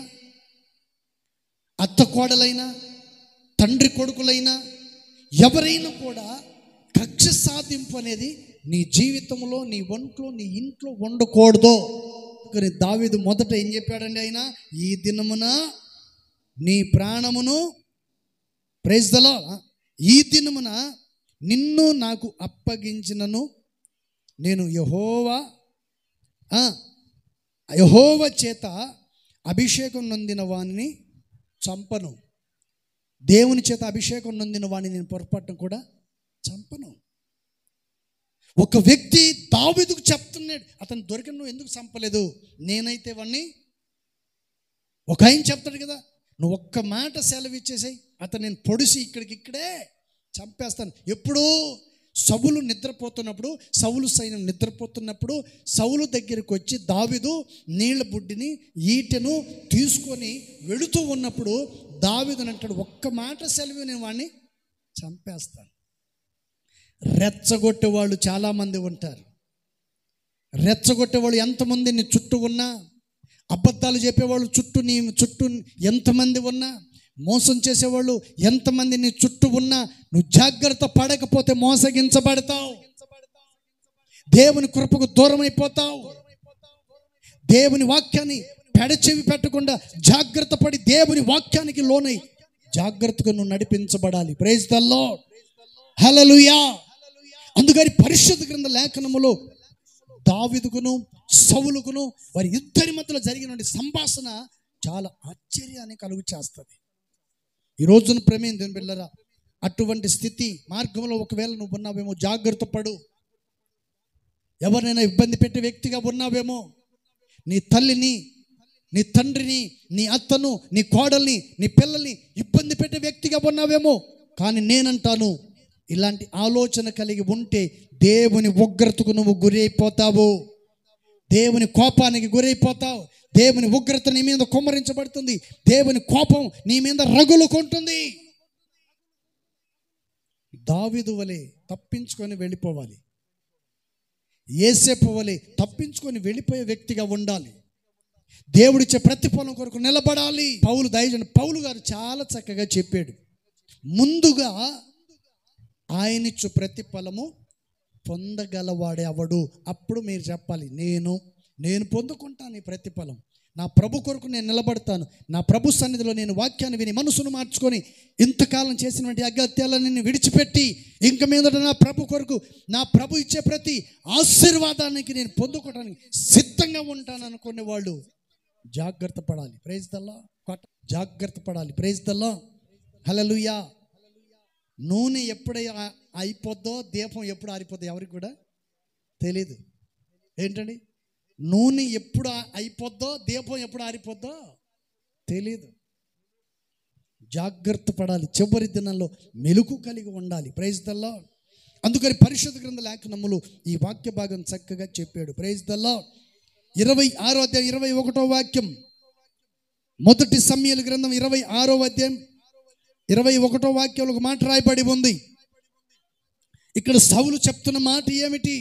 అత్త కోడలైనా, తండ్రి కొడుకులైనా, ఎవరైనా కూడా కక్ష సాధింపు అనేది నీ జీవితంలో, నీ ఒంట్లో, నీ ఇంట్లో ఉండకూడదు. కానీ దావీదు మొదట ఏం చెప్పాడండి ఆయన? ఈ దినమున నీ ప్రాణమును, ప్రైజ్ ద లార్డ్, ఈ దినమున నిన్ను నాకు అప్పగించినను నేను యెహోవా చేత అభిషేకం నొందిన వాణిని చంపను. దేవుని చేత అభిషేకం నొందిన వాణ్ణి నేను పొరపాటును కూడా చంపను. ఒక వ్యక్తి దావీదుకు చెప్తున్నాడు, అతను దొరికిన నువ్వు ఎందుకు చంపలేదు? నేనైతే వాణ్ణి, ఒక ఆయన చెప్తాడు కదా, నువ్వు ఒక్క మాట సెలవు ఇచ్చేసాయి, అతను నేను పొడిసి ఇక్కడే చంపేస్తాను. ఎప్పుడూ సౌలు నిద్రపోతున్నప్పుడు, సౌలు సైన్యం నిద్రపోతున్నప్పుడు సౌలు దగ్గరికి వచ్చి దావీదు నీళ్ళ బుడ్డిని, ఈటెను తీసుకొని వెళుతూ ఉన్నప్పుడు దావీదుని అంటాడు, ఒక్క మాట సెలవు, నేను వాడిని చంపేస్తాను. రెచ్చగొట్టేవాళ్ళు చాలామంది ఉంటారు. రెచ్చగొట్టేవాళ్ళు ఎంతమంది నీ చుట్టూ ఉన్నా, అబద్ధాలు చెప్పేవాళ్ళు నీ చుట్టూ ఎంతమంది ఉన్నా, మోసం చేసేవాళ్ళు ఎంతమంది నీ చుట్టూ ఉన్నా, నువ్వు జాగ్రత్త పడకపోతే మోసగించబడతావు, దేవుని కృపకు దూరం అయిపోతావు. దేవుని వాక్యాన్ని పెడచెవి పెట్టకుండా జాగ్రత్త పడి దేవుని వాక్యానికి లోనై జాగ్రత్తగా నువ్వు నడిపించబడాలి. ప్రైజ్ ద లార్డ్, హల్లెలూయా. అందుకని పరిశుద్ధ గ్రంథ లేఖనములో దావీదుకును సౌలుకును వారి ఇద్దరి మధ్యలో జరిగిన సంభాషణ చాలా ఆశ్చర్యాన్ని కలుగు చేస్తుంది. ఈ రోజున ప్రేమ దేని బిడ్డలారా, అటువంటి స్థితి మార్గంలో ఒకవేళ నువ్వు ఉన్నావేమో, జాగ్రత్త పడు. ఎవరినైనా ఇబ్బంది పెట్టే వ్యక్తిగా ఉన్నావేమో, నీ తల్లిని, నీ తండ్రిని, నీ అత్తను, నీ కోడల్ని, నీ పిల్లల్ని ఇబ్బంది పెట్టే వ్యక్తిగా ఉన్నావేమో. కానీ నేనంటాను, ఇలాంటి ఆలోచన కలిగి ఉంటే దేవుని ఉగ్రతకు నువ్వు గురైపోతావు, దేవుని కోపానికి గురైపోతావు. దేవుని ఉగ్రత నీ మీద కుమ్మరించబడుతుంది, దేవుని కోపం నీ మీద రగులుకుంటుంది. దావీదు వలె తప్పించుకొని వెళ్ళిపోవాలి, యేసేపు వలె తప్పించుకొని వెళ్ళిపోయే వ్యక్తిగా ఉండాలి. దేవుడిచ్చే ప్రతిఫలం కొరకు నిలబడాలి. పౌలు గారు చాలా చక్కగా చెప్పాడు. ముందుగా ఆయనిచ్చు ప్రతిఫలము పొందగలవాడే అవడు. అప్పుడు మీరు చెప్పాలి, నేను పొందుకుంటాను ఈ ప్రతిఫలం, నా ప్రభు కొరకు నేను నిలబడతాను, నా ప్రభు సన్నిధిలో నేను వాక్యాన్ని విని మనసును మార్చుకొని ఇంతకాలం చేసినటువంటి అగత్యాలను విడిచిపెట్టి ఇంక మీదట నా ప్రభు కొరకు, నా ప్రభు ఇచ్చే ప్రతి ఆశీర్వాదానికి నేను పొందుకోవడానికి సిద్ధంగా ఉంటాను అనుకునే వాళ్ళు జాగ్రత్త పడాలి. ప్రైజ్ ద లార్డ్, జాగ్రత్త పడాలి. ప్రైజ్ ద లార్డ్, హల్లెలూయా. నూనె ఎప్పుడు అయిపోద్దో, దీపం ఎప్పుడు ఆరిపోద్దో ఎవరికి కూడా తెలీదు. ఏంటండి, నూనె ఎప్పుడు అయిపోద్దో, దీపం ఎప్పుడు ఆరిపోద్దో తెలీదు. జాగ్రత్త పడాలి. చివరి దినాల్లో మెలుకు కలిగి ఉండాలి. Praise the lord. అందుకని పరిశుద్ధ గ్రంథ లేఖనములు ఈ వాక్య భాగం చక్కగా చెప్పాడు. Praise the lord. 26వ అధ్యాయం 21వ వాక్యం, మొదటి సమూయేలు గ్రంథం 26వ అధ్యాయం 21వ వాక్యంలో ఒక మాట రాయబడి ఉంది. ఇక్కడ సౌలు చెప్తున్న మాట ఏమిటి?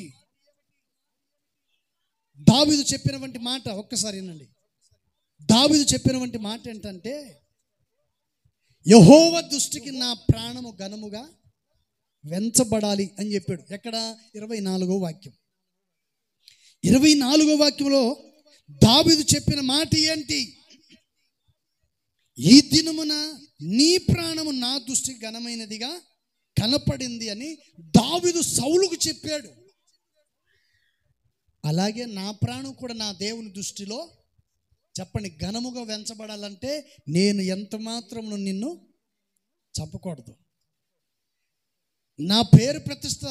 దావీదు చెప్పినటువంటి మాట ఒక్కసారి వినండి. దావీదు చెప్పినటువంటి మాట ఏంటంటే, యెహోవా దృష్టికి నా ప్రాణము ఘనముగా వెంచబడాలి అని చెప్పాడు. ఎక్కడ? 24వ వాక్యం. 24వ వాక్యంలో దావీదు చెప్పిన మాట ఏంటి? ఈ దినమున నీ ప్రాణము నా దృష్టికి ఘనమైనదిగా కనపడింది అని దావీదు సౌలుకు చెప్పాడు. అలాగే నా ప్రాణం కూడా నా దేవుని దృష్టిలో చెప్పండి ఘనముగా వెంచబడాలంటే నేను ఎంత మాత్రం నిన్ను చంపకూడదు. నా పేరు ప్రతిష్ట,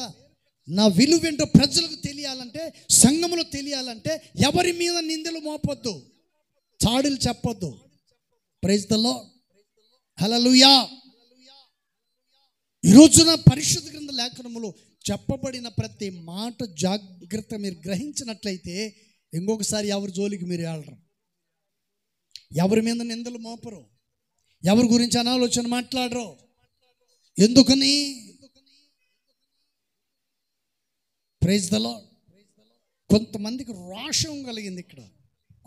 నా విలువేంటో ప్రజలకు తెలియాలంటే, సంఘములో తెలియాలంటే ఎవరి మీద నిందలు మోపొద్దు, చాడులు చెప్పొద్దు. ప్రైజ్ ది లార్డ్, హల్లెలూయా. ఈ రోజున పరిశుద్ధ గ్రంథ లేఖనములో చెప్పబడిన ప్రతి మాట జాగ్రత్త మీరు గ్రహించినట్లయితే ఇంకొకసారి ఎవరి జోలికి మీరు వెళ్ళరు, ఎవరి మీద నిందలు మోపరు, ఎవరి గురించి అనాలోచన మాట్లాడరు. ఎందుకని? Praise the lord. కొంతమందికి రోషం కలిగింది ఇక్కడ,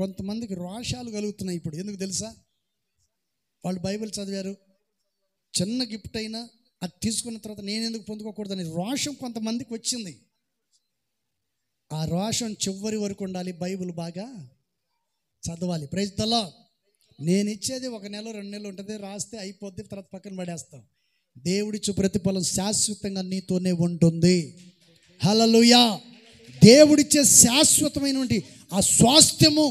కొంతమందికి రోషాలు కలుగుతున్నాయి ఇప్పుడు. ఎందుకు తెలుసా? వాళ్ళు బైబిల్ చదివారు, చిన్న గిఫ్ట్ అయినా అది తీసుకున్న తర్వాత నేను ఎందుకు పొందుకోకూడదని రోషం కొంతమందికి వచ్చింది. ఆ రోషం చివరి వరకు ఉండాలి, బైబిల్ బాగా చదవాలి. Praise the lord. నేను ఇచ్చేది 1 నెల 2 నెలలు ఉంటుంది, రాస్తే అయిపోద్ది, తర్వాత పక్కన పడేస్తాం. దేవుడిచ్చు ప్రతిఫలం శాశ్వతంగా నీతోనే ఉంటుంది. హల్లెలూయా. దేవుడిచ్చే శాశ్వతమైనటువంటి ఆ స్వాస్థ్యము,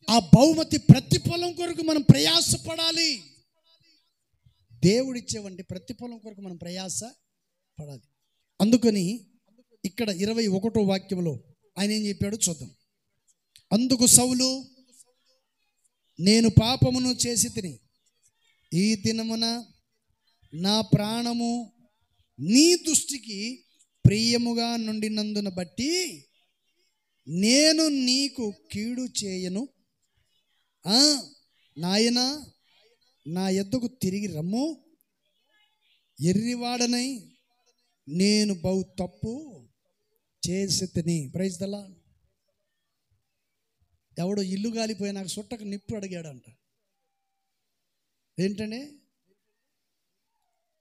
ఆ బహుమతి ప్రతిఫలం కొరకు మనం ప్రయాసపడాలి. దేవుడిచ్చేవంటి ప్రతిఫలం కొరకు మనం ప్రయాస పడాలి. అందుకని ఇక్కడ 21వ వాక్యంలో ఆయన ఏం చెప్పాడో చూద్దాం. అందుకు సౌలు, నేను పాపమును చేసి తిని ఈ దినమున నా ప్రాణము నీ దృష్టికి ప్రియముగా నుండినందున బట్టి నేను నీకు కీడు చేయను. నాయనా, నా యొద్దకు తిరిగి రమ్ము, ఎర్రివాడనై నేను బహు తప్పు చేసి తిని. Praise the lord. ఎవడో ఇల్లు కాలిపోయినాక సుట్టకు నిప్పు అడిగాడంట. ఏంటంటే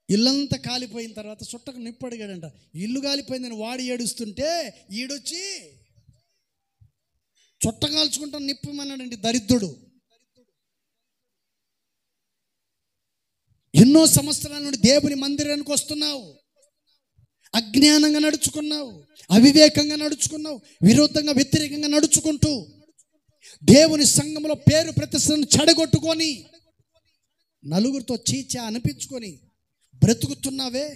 ఇల్లంతా కాలిపోయిన తర్వాత సుట్టకు నిప్పు అడిగాడంట. ఇల్లు కాలిపోయిందని వాడు ఏడుస్తుంటే ఈడొచ్చి చుట్ట కాల్చుకుంటాను నిప్పమన్నాడండి దరిద్రుడు. ఎన్నో సంవత్సరాల నుండి దేవుని మందిరానికి వస్తున్నావు, అజ్ఞానంగా నడుచుకున్నావు, అవివేకంగా నడుచుకున్నావు, విరోధంగా వ్యతిరేకంగా నడుచుకుంటూ దేవుని సంఘంలో పేరు ప్రతిష్టను చెడగొట్టుకొని నలుగురితో చీచా అనిపించుకొని బ్రతుకుతున్నావే.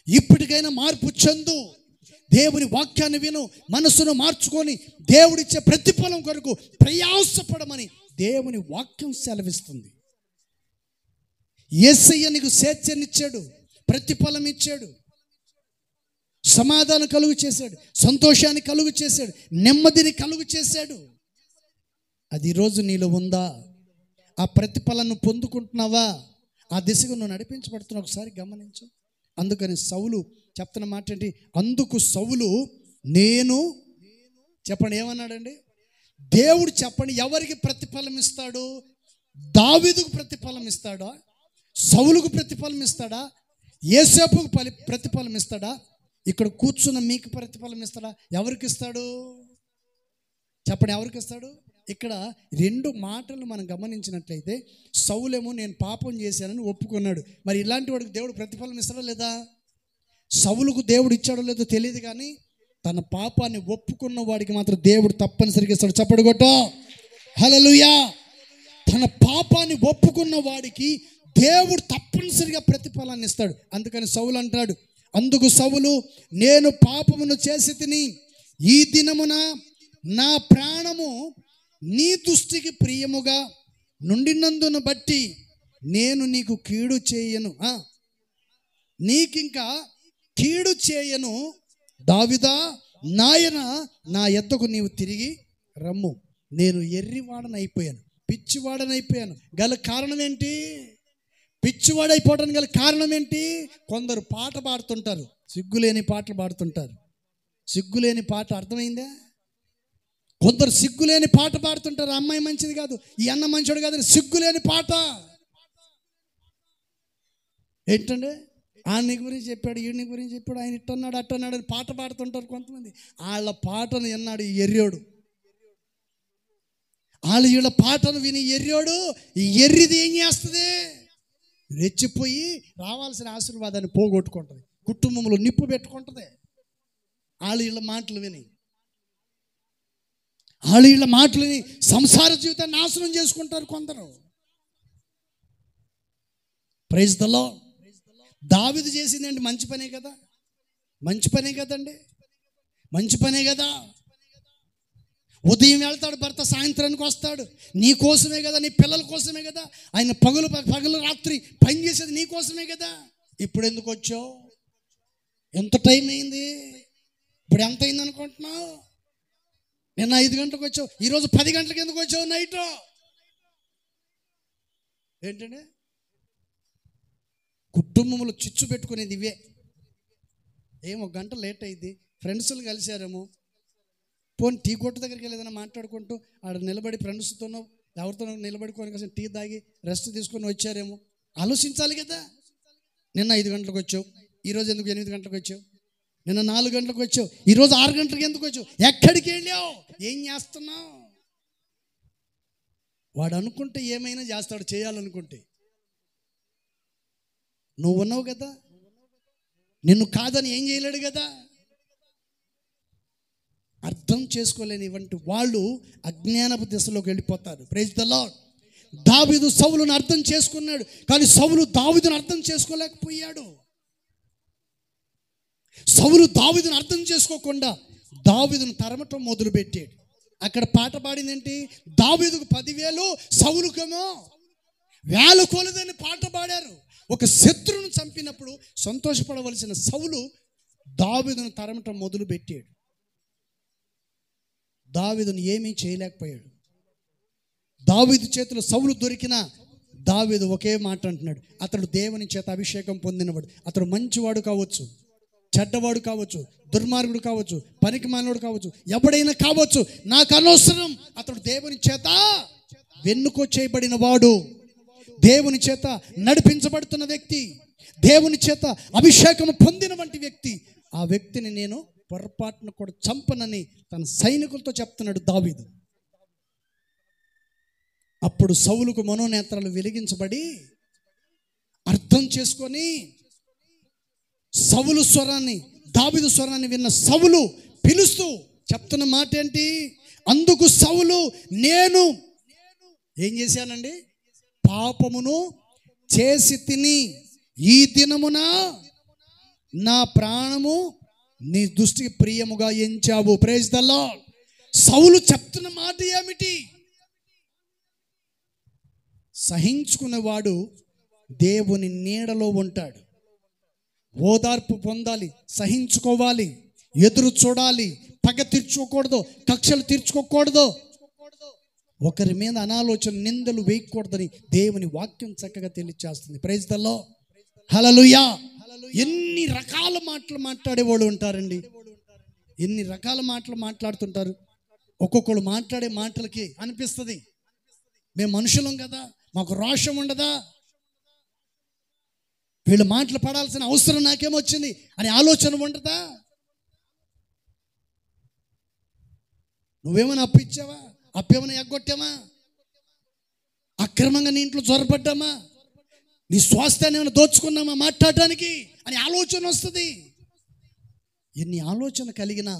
ఇప్పటికైనా మార్పు చెందు, దేవుని వాక్యాన్ని విను, మనసును మార్చుకొని దేవుడిచ్చే ప్రతిఫలం కొరకు ప్రయాసపడమని దేవుని వాక్యం సెలవిస్తుంది. యేసయ్య నీకు స్వేచ్ఛనిచ్చాడు, ప్రతిఫలం ఇచ్చాడు, సమాధానం కలుగు చేశాడు, సంతోషాన్ని కలుగు చేశాడు, నెమ్మదిని కలుగు చేశాడు. అది ఈరోజు నీలో ఉందా? ఆ ప్రతిఫలను పొందుకుంటున్నావా? ఆ దిశగా నువ్వు నడిపించబడుతున్నావు, ఒకసారి గమనించు. అందుకని సౌలు చెప్తున్న మాట ఏంటి? అందుకు సౌలు, నేను చెప్పండి ఏమన్నాడండి? దేవుడు చెప్పండి ఎవరికి ప్రతిఫలం ఇస్తాడు? దావీదుకు ప్రతిఫలం ఇస్తాడా? సౌలుకు ప్రతిఫలం ఇస్తాడా? యోసేపుకు ప్రతిఫలం ఇస్తాడా? ఇక్కడ కూర్చున్న మీకు ప్రతిఫలం ఇస్తాడా? ఎవరికి ఇస్తాడు చెప్పండి, ఎవరికి ఇస్తాడు? ఇక్కడ 2 మాటలు మనం గమనించినట్లయితే, సౌలేమో నేను పాపం చేశానని ఒప్పుకున్నాడు. మరి ఇలాంటి వాడికి దేవుడు ప్రతిఫలం ఇస్తాడా లేదా? సౌలుకు దేవుడు ఇచ్చాడో లేదో తెలియదు, కానీ తన పాపాన్ని ఒప్పుకున్న వాడికి మాత్రం దేవుడు తప్పనిసరిగా ఇస్తాడు. చప్పడు కొట్ట, హల్లెలూయా. తన పాపాన్ని ఒప్పుకున్న వాడికి దేవుడు తప్పనిసరిగా ప్రతిఫలాన్ని ఇస్తాడు. అందుకని సౌలు అంటాడు, అందుకు సౌలు, నేను పాపమును చేసి తిని ఈ దినమున నా ప్రాణము నీ దృష్టికి ప్రియముగా నుండినందును బట్టి నేను నీకు కీడు చేయను, నీకింకా కీడు చేయను. దావీదా, నాయన, నా యొద్దకు నీవు తిరిగి రమ్ము. నేను ఎర్రివాడనైపోయాను, పిచ్చివాడనైపోయాను. గల కారణం ఏంటి? పిచ్చివాడైపోవడానికి గల కారణం ఏంటి? కొందరు పాట పాడుతుంటారు, సిగ్గులేని పాటలు పాడుతుంటారు. సిగ్గులేని పాట అర్థమైందా? కొందరు సిగ్గులేని పాట పాడుతుంటారు. అమ్మాయి మంచిది కాదు, ఈ అన్న మంచోడు కాదు, సిగ్గులేని పాట. ఏంటంటే ఆయన గురించి చెప్పాడు, ఈయన గురించి చెప్పాడు, ఆయన ఇట్టన్నాడు అట్టన్నాడు అని పాట పాడుతుంటారు కొంతమంది. వాళ్ళ పాటను విన్నాడు ఈ ఎర్రోడు, వీళ్ళ పాటను విని ఎర్రోడు, ఈ ఎర్రిది ఏం చేస్తుంది? రెచ్చిపోయి రావాల్సిన ఆశీర్వాదాన్ని పోగొట్టుకుంటుంది, కుటుంబంలో నిప్పు పెట్టుకుంటుంది వీళ్ళ మాటలు విని. వీళ్ళ మాటలని సంసార జీవితాన్ని నాశనం చేసుకుంటారు కొందరు. Praise the lord. దావీదు చేసిందండి మంచి పనే కదా, మంచి పనే కదండి, మంచి పనే కదా. ఉదయం వెళ్తాడు భర్త, సాయంత్రానికి వస్తాడు. నీ కోసమే కదా, నీ పిల్లల కోసమే కదా. ఆయన పగలు రాత్రి పని చేసేది నీ కోసమే కదా. ఇప్పుడు ఎందుకు వచ్చావు? ఎంత టైం అయింది? ఇప్పుడు ఎంత అయింది అనుకుంటున్నావు? నిన్న 5 గంటలకు వచ్చావు, ఈరోజు 10 గంటలకు ఎందుకు వచ్చావు నైట్? ఏంటంటే కుటుంబంలో చిచ్చు పెట్టుకునేది ఇవే. ఏమో గంట లేట్ అయింది, ఫ్రెండ్స్లు కలిసారేమో, పోనీ టీ కొట్టు దగ్గరికి వెళ్ళి ఏదైనా మాట్లాడుకుంటూ ఆడ నిలబడి ఫ్రెండ్స్తోనో ఎవరితోనో నిలబడుకొని కాసిన టీ తాగి రెస్ట్ తీసుకొని వచ్చారేమో. ఆలోచించాలి కదా. నిన్న 5 గంటలకు వచ్చావు, ఈరోజు ఎందుకు 8 గంటలకు వచ్చావు? నిన్న 4 గంటలకు వచ్చావు, ఈరోజు 6 గంటలకు ఎందుకు వచ్చావు? ఎక్కడికి వెళ్ళావు? ఏం చేస్తున్నావు? వాడు అనుకుంటే ఏమైనా చేస్తాడు, చేయాలనుకుంటే. నువ్వు ఉన్నావు కదా, నిన్ను కాదని ఏం చేయలేడు కదా. అర్థం చేసుకోలేనివంటి వాళ్ళు అజ్ఞానపు దిశలోకి వెళ్ళిపోతారు. Praise the lord. దావీదు సౌలును అర్థం చేసుకున్నాడు, కానీ సౌలు దావీదును అర్థం చేసుకోలేకపోయాడు. సౌలు దావీదును అర్థం చేసుకోకుండా దావీదును తరమటం మొదలుపెట్టాడు. అక్కడ పాట పాడింది ఏంటి? దావీదుకు 10,000, సౌలుకేమో వేల కొలదని పాట పాడారు. ఒక శత్రువును చంపినప్పుడు సంతోషపడవలసిన సౌలు దావీదును తరమటం మొదలుపెట్టాడు. దావీదును ఏమీ చేయలేకపోయాడు. దావీదు చేతిలో సౌలు దొరికినా దావీదు ఒకే మాట అంటున్నాడు, అతడు దేవుని చేత అభిషేకం పొందినవాడు. అతడు మంచివాడు కావచ్చు, చెడ్డవాడు కావచ్చు, దుర్మార్గుడు కావచ్చు, పనికిమాలినవాడు కావచ్చు, ఎవడైనా కావచ్చు, నాకు అనవసరం. అతడు దేవుని చేత వెన్నుకో చేయబడిన వాడు, దేవుని చేత నడిపించబడుతున్న వ్యక్తి, దేవుని చేత అభిషేకం పొందిన వంటి వ్యక్తి. ఆ వ్యక్తిని నేను పొరపాటును కూడా చంపనని తన సైనికులతో చెప్తున్నాడు దావీదు. అప్పుడు సౌలుకు మనోనేత్రాలు వెలిగించబడి అర్థం చేసుకొని సౌలు స్వరాన్ని, దావీదు స్వరాన్ని విన్న సౌలు పిలుస్తూ చెప్తున్న మాట ఏంటి? అందుకు సౌలు, నేను ఏం చేశానండి? పాపమును చేసి తిని ఈ దినమున నా ప్రాణము నీ దృష్టికి ప్రియముగా ఎంచావు. Praise the Lord. సౌలు చెప్తున్న మాట ఏమిటి? సహించుకునేవాడు దేవుని నీడలో ఉంటాడు. ఓదార్పు పొందాలి, సహించుకోవాలి, ఎదురు చూడాలి, పగ తీర్చుకోకూడదు, కక్షలు తీర్చుకోకూడదు, ఒకరి మీద అనాలోచన నిందలు వేయకూడదని దేవుని వాక్యం చక్కగా తెలియచేస్తుంది. Praise the Lord. హల్లెలూయా. ఎన్ని రకాల మాటలు మాట్లాడేవాళ్ళు ఉంటారండి, ఎన్ని రకాల మాటలు మాట్లాడుతుంటారు. ఒక్కొక్కరు మాట్లాడే మాటలకి అనిపిస్తుంది, మేము మనుషులం కదా, మాకు రోషం ఉండదా, వీళ్ళు మాటలు పడాల్సిన అవసరం నాకేమొచ్చింది అనే ఆలోచన ఉండదా? నువ్వేమైనా అప్పు ఇచ్చావా? అప్పేమైనా ఎగ్గొట్టామా? అక్రమంగా నీ ఇంట్లో జ్వరపడ్డామా? నీ స్వాస్థ్యాన్ని ఏమైనా దోచుకున్నామా మాట్లాడటానికి అని ఆలోచన వస్తుంది. ఎన్ని ఆలోచన కలిగినా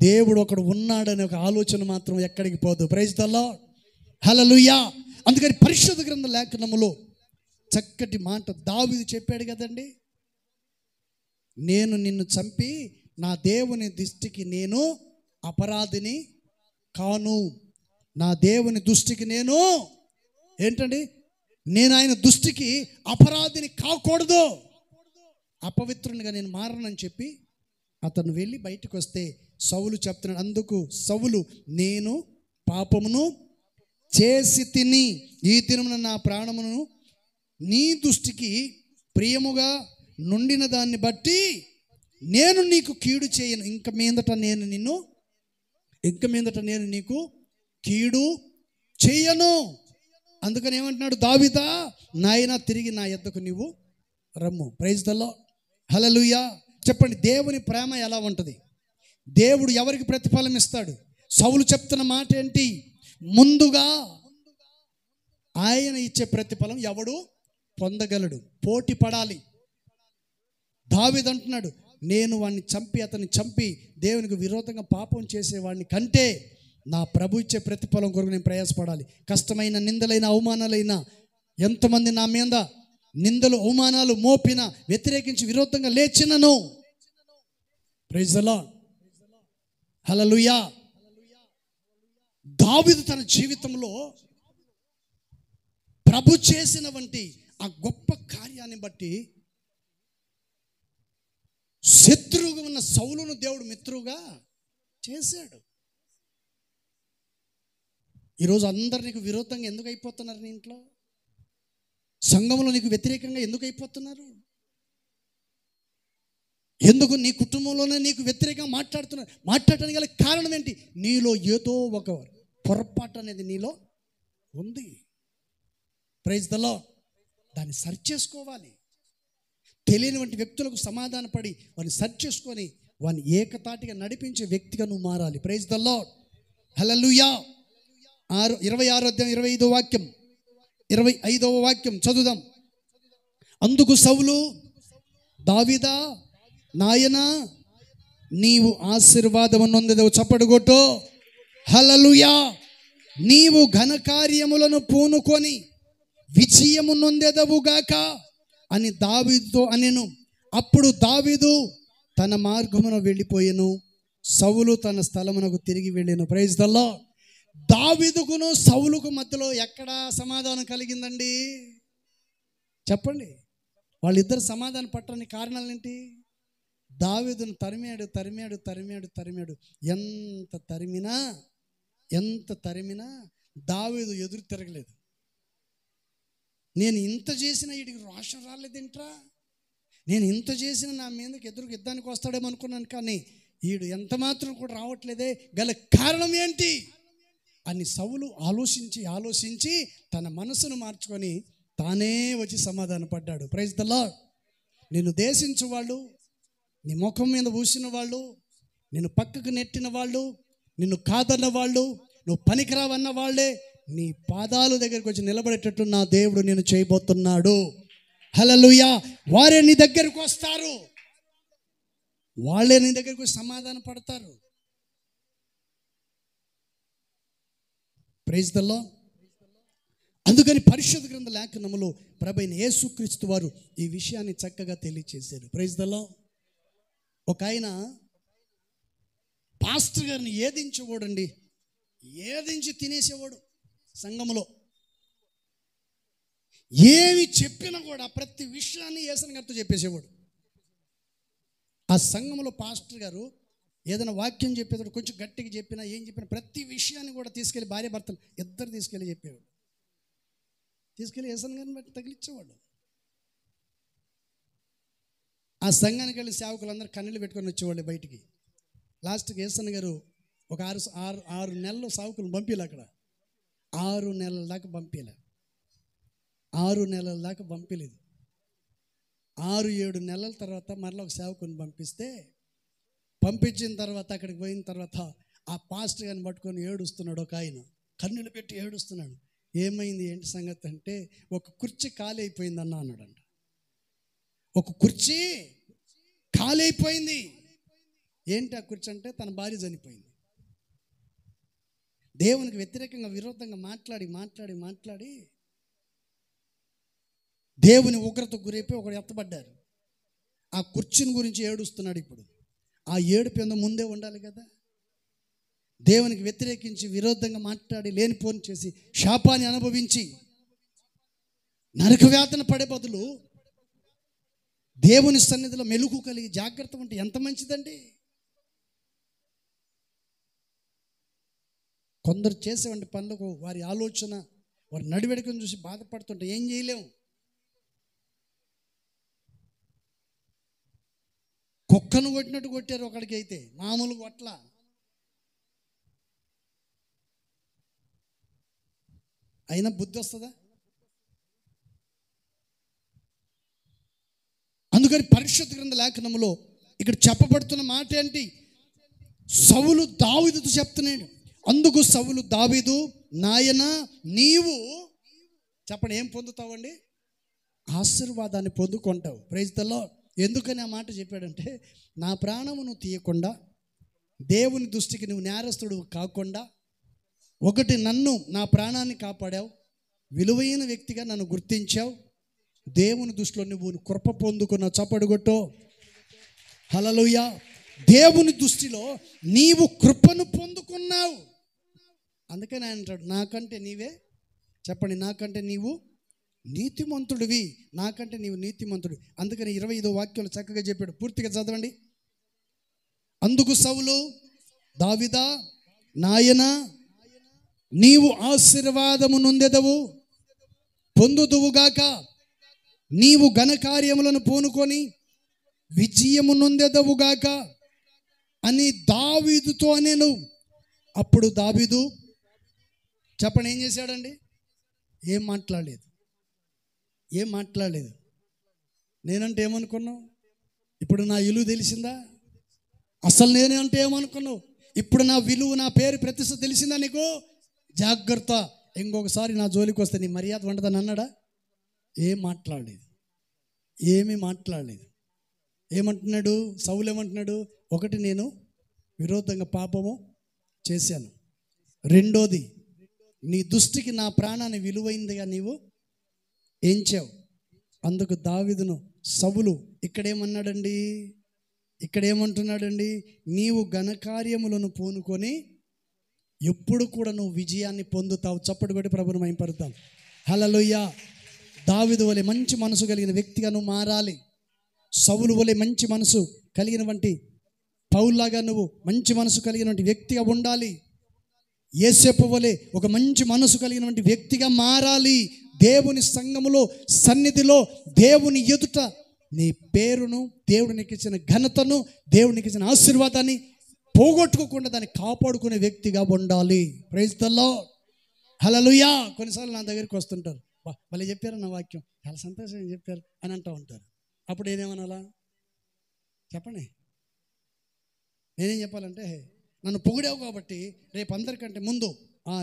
దేవుడు ఒకడు ఉన్నాడనే ఒక ఆలోచన మాత్రం ఎక్కడికి పోదు. Praise the Lord. హల్లెలూయా. అందుకని పరిశుద్ధ గ్రంథ లేఖనములో చక్కటి మాట దావీదు చెప్పాడు కదండి, నేను నిన్ను చంపి నా దేవుని దృష్టికి నేను అపరాధిని కాను. నా దేవుని దృష్టికి నేను ఏంటండి, నేను ఆయన దృష్టికి అపరాధిని కాకూడదు, అపవిత్రునిగా నేను మారనని చెప్పి అతను వెళ్ళి బయటకు వస్తే సౌలు చెప్తున్నాడు, అందుకు సౌలు, నేను పాపమును చేసి తిని ఈ దినమున నా ప్రాణమును నీ దృష్టికి ప్రియముగా నుండిన దాన్ని బట్టి నేను నీకు కీడు చేయను. ఇంక మీదట నేను నీకు కీడు చేయను. అందుకని ఏమంటున్నాడు దావీదా, నాయనా తిరిగి నా యొద్దకు నీవు రమ్ము. Praise the Lord. హల్లెలూయా. చెప్పండి, దేవుని ప్రేమ ఎలా ఉంటుంది? దేవుడు ఎవరికి ప్రతిఫలం ఇస్తాడు? సౌలు చెప్తున్న మాట ఏంటి? ముందుగా ఆయన ఇచ్చే ప్రతిఫలం ఎవడు పొందగలడు? పోటీ పడాలి. దావీదు అంటున్నాడు, నేను వాడిని చంపి అతన్ని చంపి దేవునికి విరోధంగా పాపం చేసేవాడిని కంటే నా ప్రభు ఇచ్చే ప్రతిఫలం కొరకు నేను ప్రయాసపడాలి. కష్టమైన నిందలైన అవమానాలైనా, ఎంతమంది నా మీద నిందలు అవమానాలు మోపిన, వ్యతిరేకించి విరోధంగా లేచినను, ప్రైజ్ ది లార్డ్, హల్లెలూయా. దావీదు తన జీవితంలో ప్రభు చేసిన వంటి ఆ గొప్ప కార్యాన్ని బట్టి శత్రువుగా ఉన్న సౌలును దేవుడు మిత్రుగా చేశాడు. ఈరోజు అందరు నీకు విరోధంగా ఎందుకు అయిపోతున్నారు? నీ ఇంట్లో, సంఘంలో నీకు వ్యతిరేకంగా ఎందుకు అయిపోతున్నారు? ఎందుకు నీ కుటుంబంలోనే నీకు వ్యతిరేకంగా మాట్లాడుతున్నారు? మాట్లాడటానికి గల కారణం ఏంటి? నీలో ఏదో ఒక పొరపాటు అనేది నీలో ఉంది. Praise the lord. దాన్ని సరి చేసుకోవాలి. తెలియని వంటి వ్యక్తులకు సమాధాన పడి వారిని సరి చేసుకొని వారిని ఏకతాటిగా నడిపించే వ్యక్తిగా నువ్వు మారాలి. ప్రైజ్ ది లార్డ్, హల్లెలూయా. 26వ అధ్యాయం 25వ వాక్యం, 25వ వాక్యం చదువుదాం. అందుకు సౌలు, దావీదా నాయనా నీవు ఆశీర్వాదము నొందెదవు. చప్పడు కొట్టు, హల్లెలూయా. నీవు ఘనకార్యములను పూనుకొని విజయము నొందెదవుగాక అని దావీదుతో అనెను. అప్పుడు దావీదు తన మార్గమున వెళ్ళిపోయెను, సౌలు తన స్థలమునకు తిరిగి వెళ్ళెను. Praise the Lord. దావీదుకును సౌలుకు మధ్యలో ఎక్కడ సమాధానం కలిగిందండి? చెప్పండి. వాళ్ళిద్దరు సమాధానం పట్టడానికి కారణాలు ఏంటి? దావీదును తరిమాడు తరిమాడు తరిమాడు తరిమాడు. ఎంత తరిమినా దావీదు ఎదురు తిరగలేదు. నేను ఇంత చేసిన వీడికి రోషం రాలేదేంట్రా, నేను ఇంత చేసిన నా మీదకి ఎదురుకు యుద్ధానికి వస్తాడేమో అనుకున్నాను, కానీ వీడు ఎంత మాత్రం కూడా రావట్లేదే, గల కారణం ఏంటి అని సౌలు ఆలోచించి తన మనసును మార్చుకొని తానే వచ్చి సమాధాన పడ్డాడు. Praise the lord. నిన్ను దేశించు వాళ్ళు, నీ ముఖం మీద పూసిన వాళ్ళు, నిన్ను పక్కకు నెట్టిన వాళ్ళు, నిన్ను కాదన్న వాళ్ళు, నువ్వు పనికిరావన్న వాళ్ళే నీ పాదాల దగ్గరికి వచ్చి నిలబడేటట్టు నా దేవుడు నేను చేయబోతున్నాడు. హల్లెలూయా. వారే నీ దగ్గరికి వస్తారు, వాళ్ళే నీ దగ్గరికి వచ్చి సమాధాన పడతారు. Praise the lord. అందుకని పరిశుద్ధ గ్రంథ లేఖనములో ప్రభువైన యేసుక్రీస్తు వారు ఈ విషయాన్ని చక్కగా తెలియచేశారు. Praise the lord. ఒక ఆయన పాస్టర్ గారిని ఏదించేవాడండి, ఏదించి తినేసేవాడు. సంఘములో ఏమి చెప్పినా కూడా ప్రతి విషయాన్ని యేసన్న గారితో చెప్పేసేవాడు. ఆ సంఘంలో పాస్టర్ గారు ఏదైనా వాక్యం చెప్పేవాడు, కొంచెం గట్టిగా చెప్పినా ఏం చెప్పినా ప్రతి విషయాన్ని కూడా తీసుకెళ్ళి భార్య భర్తలు ఇద్దరు తీసుకెళ్ళి చెప్పేవాడు. తీసుకెళ్ళి యేసన్న గారిని బట్టి తగిలిచ్చేవాడు. ఆ సంఘానికి వెళ్ళి సేవకులందరూ కన్నీళ్ళు పెట్టుకొని వచ్చేవాళ్ళు బయటికి. లాస్ట్కి యేసన్న గారు ఒక 6 నెలలు సేవకులను పంపిలే. అక్కడ 6 నెలల దాకా పంపించలే. 6 నెలల దాకా పంపించలేదు. 6-7 నెలల తర్వాత మరలా ఒక సేవకుని పంపించిన తర్వాత అక్కడికి పోయిన తర్వాత ఆ పాస్టర్ గారిని పట్టుకొని ఏడుస్తున్నాడు. ఒక ఆయన కన్నులు పెట్టి ఏడుస్తున్నాడు. ఏమైంది ఏంటి సంగతి అంటే, ఒక కుర్చీ ఖాళీ అయిపోయింది అన్నాడంట. ఒక కుర్చీ ఖాళీ అయిపోయింది. ఏంటి ఆ కుర్చీ అంటే, తన భార్య చనిపోయింది. దేవునికి వ్యతిరేకంగా విరోధంగా మాట్లాడి దేవుని ఉగ్రత గురైపోయి ఒకడు ఎత్తబడ్డారు. ఆ కుర్చీని గురించి ఏడుస్తున్నాడు. ఇప్పుడు ఆ ఏడుపు ఏందో ముందే ఉండాలి కదా. దేవునికి వ్యతిరేకించి విరోధంగా మాట్లాడి లేనిపోని చేసి శాపాన్ని అనుభవించి నరక వేదన పడే బదులు దేవుని సన్నిధిలో మెలుగు కలిగి జాగ్రత్త ఉంటే ఎంత మంచిదండి. కొందరు చేసేవంటి పనులకు వారి ఆలోచన, వారి నడివెడకను చూసి బాధపడుతుంటే ఏం చేయలేము. కుక్కను కొట్టినట్టు కొట్టారు ఒకడికి, అయితే మామూలు కొట్ల. అయినా బుద్ధి వస్తుందా? అందుకని పరిశుద్ధ గ్రంథ లేఖనములో ఇక్కడ చెప్పబడుతున్న మాట ఏంటి? సౌలు దావీదుతో చెప్తున్నాడు. అందుకు సౌలు దావీదు, నాయన నీవు చెప్పండి ఏం పొందుతావండి? ఆశీర్వాదాన్ని పొందుకుంటావు. Praise the lord. ఎందుకని ఆ మాట చెప్పాడంటే, నా ప్రాణమును తీయకుండా, దేవుని దృష్టికి నువ్వు నేరస్తుడు కాకుండా, ఒకటి నన్ను, నా ప్రాణాన్ని కాపాడావు, విలువైన వ్యక్తిగా నన్ను గుర్తించావు, దేవుని దృష్టిలో నువ్వు కృప పొందుకున్న చప్పడుగొట్టో. హల్లెలూయా. దేవుని దృష్టిలో నీవు కృపను పొందుకున్నావు. అందుకని ఆయన అంటాడు, నాకంటే నీవే, చెప్పండి, నాకంటే నీవు నీతిమంతుడివి, నాకంటే నీవు నీతిమంతుడు. అందుకని 25వ వాక్యంలో చక్కగా చెప్పాడు, పూర్తిగా చదవండి. అందుకు సౌలు, దావీదా, నాయన నీవు ఆశీర్వాదము నొందెదవు, పొందుదువుగాక, నీవు ఘనకార్యములను పూనుకొని విజయము నొందెదవుగాక అని దావీదుతో అనేను. అప్పుడు దావీదు, చెప్పండి, ఏం చేశాడండి? ఏం మాట్లాడలేదు. నేనంటే ఏమనుకున్నావు? ఇప్పుడు నా విలువ తెలిసిందా? అసలు నేనంటే ఏమనుకున్నావు? ఇప్పుడు నా విలువ, నా పేరు ప్రతిష్ట తెలిసిందా నీకు? జాగ్రత్త, ఇంకొకసారి నా జోలికి వస్తే నీ మర్యాద ఉండదని అన్నాడా? ఏమీ మాట్లాడలేదు. ఏమంటున్నాడు సౌలు? ఏమంటున్నాడు? ఒకటి, నేను విరోధంగా పాపము చేశాను. రెండోది, నీ దృష్టికి నా ప్రాణాన్ని విలువైందిగా నీవు ఎంచావు. అందుకు దావీదును సౌలు ఇక్కడేమంటున్నాడండి? నీవు ఘనకార్యములను పూనుకొని ఎప్పుడు కూడా నువ్వు విజయాన్ని పొందుతావు. చప్పటి కొట్టి ప్రభువును మహిమపరుద్దాం. హల్లెలూయా. దావీదు వలె మంచి మనసు కలిగిన వ్యక్తిగా నువ్వు మారాలి. సౌలు వలె మంచి మనసు కలిగినటువంటి, పౌల్లాగా నువ్వు మంచి మనసు కలిగినటువంటి వ్యక్తిగా ఉండాలి. యేసేపు వలె ఒక మంచి మనసు కలిగినటువంటి వ్యక్తిగా మారాలి. దేవుని సంఘములో, సన్నిధిలో, దేవుని ఎదుట నీ పేరును, దేవునికి ఇచ్చిన ఘనతను, దేవునికి ఇచ్చిన ఆశీర్వాదాన్ని పోగొట్టుకోకుండా దాన్ని కాపాడుకునే వ్యక్తిగా ఉండాలి. Praise the lord. హల్లెలూయా. కొన్నిసార్లు నా దగ్గరికి వస్తుంటారు, వాళ్ళు చెప్పారు నా వాక్యం, చాలా సంతోషంగా చెప్పారు అని అంటూ ఉంటారు. అప్పుడు నేనేమనాలా చెప్పండి? నేనేం చెప్పాలంటే, నన్ను పొగిడావు కాబట్టి రేపు అందరికంటే ముందు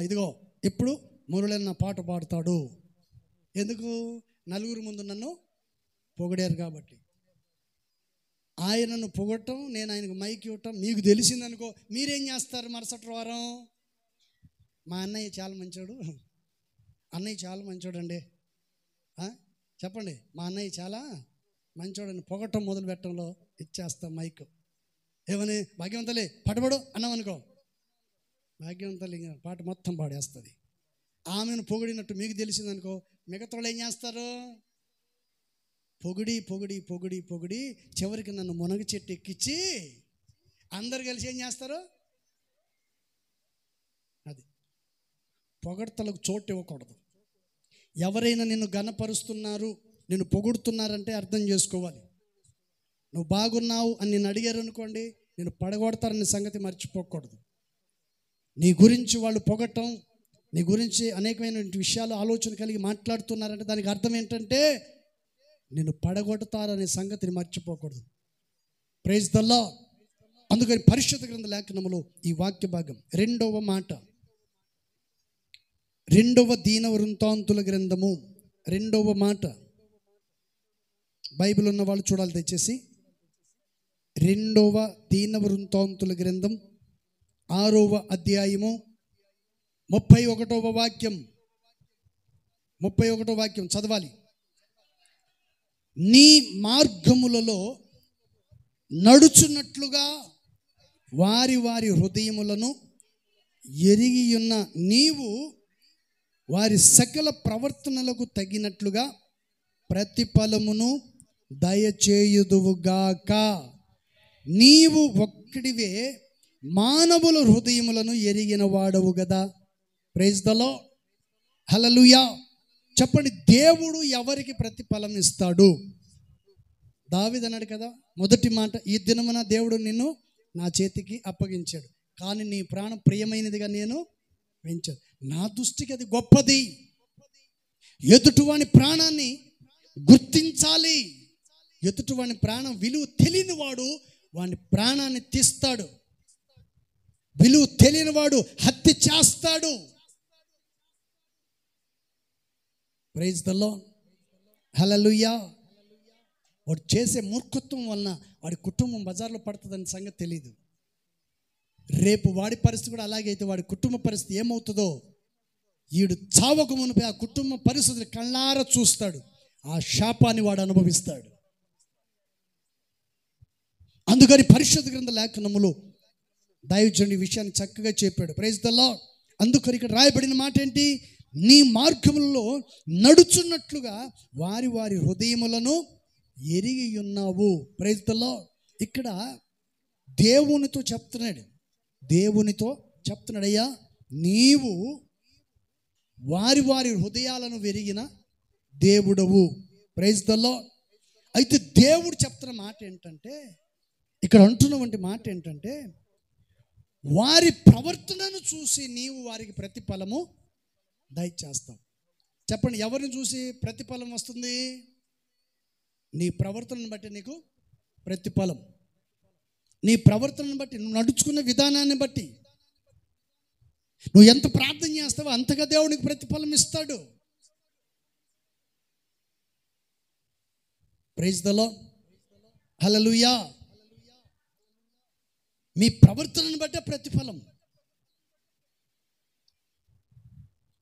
ఇదిగో ఇప్పుడు మురళి పాట పాడుతాడు. ఎందుకు? నలుగురు ముందు నన్ను పొగిడారు కాబట్టి. ఆయనను పొగడటం, నేను ఆయనకు మైక్ ఇవ్వటం మీకు తెలిసిందనుకో, మీరేం చేస్తారు? మరుసటి వారం మా అన్నయ్య చాలా మంచోడు అండి, చెప్పండి, మా అన్నయ్య చాలా మంచోడని పొగటం మొదలు పెట్టడంలో ఇచ్చేస్తాం మైక్. ఏమని? భాగ్యవంతలే పడబడు అన్నామనుకో, భాగ్యవంతలు పాట మొత్తం పాడేస్తుంది. ఆమెను పొగిడినట్టు మీకు తెలిసిందనుకో, మిగతా వాళ్ళు ఏం చేస్తారు? పొగిడి చివరికి నన్ను మునగ చెట్టు ఎక్కించి అందరు కలిసి ఏం చేస్తారు? అది పొగడ్తలకు చోటు ఇవ్వకూడదు. ఎవరైనా నిన్ను ఘనపరుస్తున్నారు, నిన్ను పొగుడుతున్నారంటే అర్థం చేసుకోవాలి. నువ్వు బాగున్నావు అని నేను అడిగారు అనుకోండి, నేను పడగొడతారనే సంగతి మర్చిపోకూడదు. నీ గురించి వాళ్ళు పొగటం, నీ గురించి అనేకమైన విషయాలు ఆలోచన కలిగి మాట్లాడుతున్నారంటే దానికి అర్థం ఏంటంటే నిన్ను పడగొడతారనే సంగతిని మర్చిపోకూడదు. Praise the lord. అందుకని పరిశుద్ధ గ్రంథ లేఖనములో ఈ వాక్య భాగం 2వ మాట, 2వ దీన వృత్తాంతుల గ్రంథము 2వ మాట, బైబిల్ ఉన్న వాళ్ళు చూడాలి దయచేసి. 2వ దీన వృత్తాంతుల గ్రంథం 6వ అధ్యాయము 31వ వాక్యం చదవాలి. నీ మార్గములలో నడుచున్నట్లుగా వారి హృదయములను ఎరిగి ఉన్న నీవు వారి సకల ప్రవర్తనలకు తగినట్లుగా ప్రతిఫలమును దయచేయుదువుగాక. నీవు ఒక్కడివే మానవుల హృదయములను ఎరిగిన వాడవు కదా. Praise the lord. హల్లెలూయా. చెప్పండి, దేవుడు ఎవరికి ప్రతిఫలం ఇస్తాడు? దావీదు అన్నాడు కదా, మొదటి మాట, ఈ దినమున దేవుడు నిన్ను నా చేతికి అప్పగించాడు, కానీ నీ ప్రాణం ప్రియమైనదిగా నేను పెంచాను. నా దృష్టికి అది గొప్పది. ఎదుటివాని ప్రాణాన్ని గుర్తించాలి. ఎదుటివాని ప్రాణం విలువ తెలియని వాడు వాని ప్రాణాన్ని తీస్తాడు. విలువ తెలియని వాడు హత్య చేస్తాడు. Praise the lord. హల్లెలూయా. వాడు చేసే మూర్ఖత్వం వలన వాడి కుటుంబం బజార్లో పడుతుందని సంగతి తెలియదు. రేపు వాడి పరిస్థితి కూడా అలాగే అయితే వాడి కుటుంబ పరిస్థితి ఏమవుతుందో వీడు చావక మునిపే ఆ కుటుంబ పరిస్థితిని కళ్ళారా చూస్తాడు. ఆ శాపాన్ని వాడు అనుభవిస్తాడు. అందుకని పరిశుద్ధ గ్రంథ లేఖనములో దైవజనుడి విషయాన్ని చక్కగా చెప్పాడు. Praise the lord. అందుకని ఇక్కడ రాయబడిన మాట ఏంటి? నీ మార్గములలో నడుచున్నట్లుగా వారి వారి హృదయములను ఎరిగి ఉన్నావు. Praise the lord. ఇక్కడ దేవునితో చెప్తున్నాడు, అయ్యా నీవు వారి వారి హృదయాలను వెరిగిన దేవుడవు. Praise the lord. అయితే దేవుడు చెప్తున్న మాట ఏంటంటే, ఇక్కడ అంటున్నటువంటి మాట ఏంటంటే, వారి ప్రవర్తనను చూసి నీవు వారికి ప్రతిఫలము దయచేస్తావు. చెప్పండి, ఎవరిని చూసి ప్రతిఫలం వస్తుంది? నీ ప్రవర్తనను బట్టి నీకు ప్రతిఫలం. నీ ప్రవర్తనను బట్టి, నువ్వు నడుచుకున్న విధానాన్ని బట్టి, నువ్వు ఎంత ప్రార్థన చేస్తావో అంతగా దేవునికి ప్రతిఫలం ఇస్తాడు. Praise the lord. హల్లెలూయా. మీ ప్రవర్తనను బట్టే ప్రతిఫలం.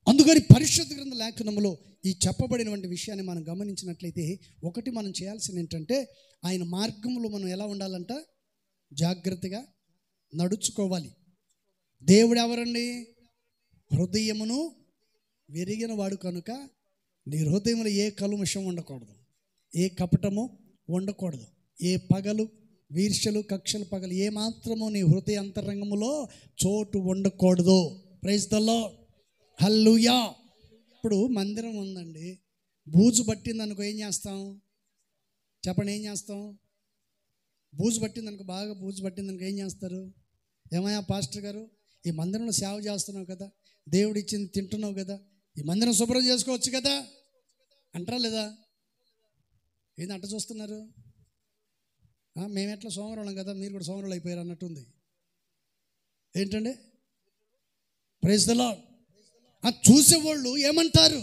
అందుకని పరిశుద్ధ గ్రంథ లేఖనములో ఈ చెప్పబడినటువంటి విషయాన్ని మనం గమనించినట్లయితే, ఒకటి మనం చేయాల్సింది ఏంటంటే, ఆయన మార్గంలో మనం ఎలా ఉండాలంట? జాగ్రత్తగా నడుచుకోవాలి. దేవుడు ఎవరండి? హృదయమును విరిగిన వాడు కనుక నీ హృదయంలో ఏ కల్మషం ఉండకూడదు, ఏ కపటము ఉండకూడదు, ఏ పగలు వీర్షలు కక్షలు పగలు ఏ మాత్రము నీ హృదయ అంతరంగములో చోటు ఉండకూడదు. Praise the lord. హల్లెలూయా. ఇప్పుడు మందిరం ఉందండి, బూజు పట్టింది అనుకో, ఏం చేస్తాం? చెప్పండి, ఏం చేస్తాం? బూజు పట్టింది అనుకో, బాగా బూజు పట్టింది అనుకో, ఏం చేస్తారు? ఏమయ్యా పాస్టర్ గారు, ఈ మందిరంలో సేవ చేస్తున్నావు కదా, దేవుడు ఇచ్చింది తింటున్నావు కదా, ఈ మందిరం శుభ్రం చేసుకోవచ్చు కదా అంటారా లేదా? ఏంది అంట చూస్తున్నారు? మేము ఎట్లా సోమవారం కదా, మీరు కూడా సోమవారం అయిపోయారు అన్నట్టుంది. ఏంటండి? Praise the lord. చూసేవాళ్ళు ఏమంటారు?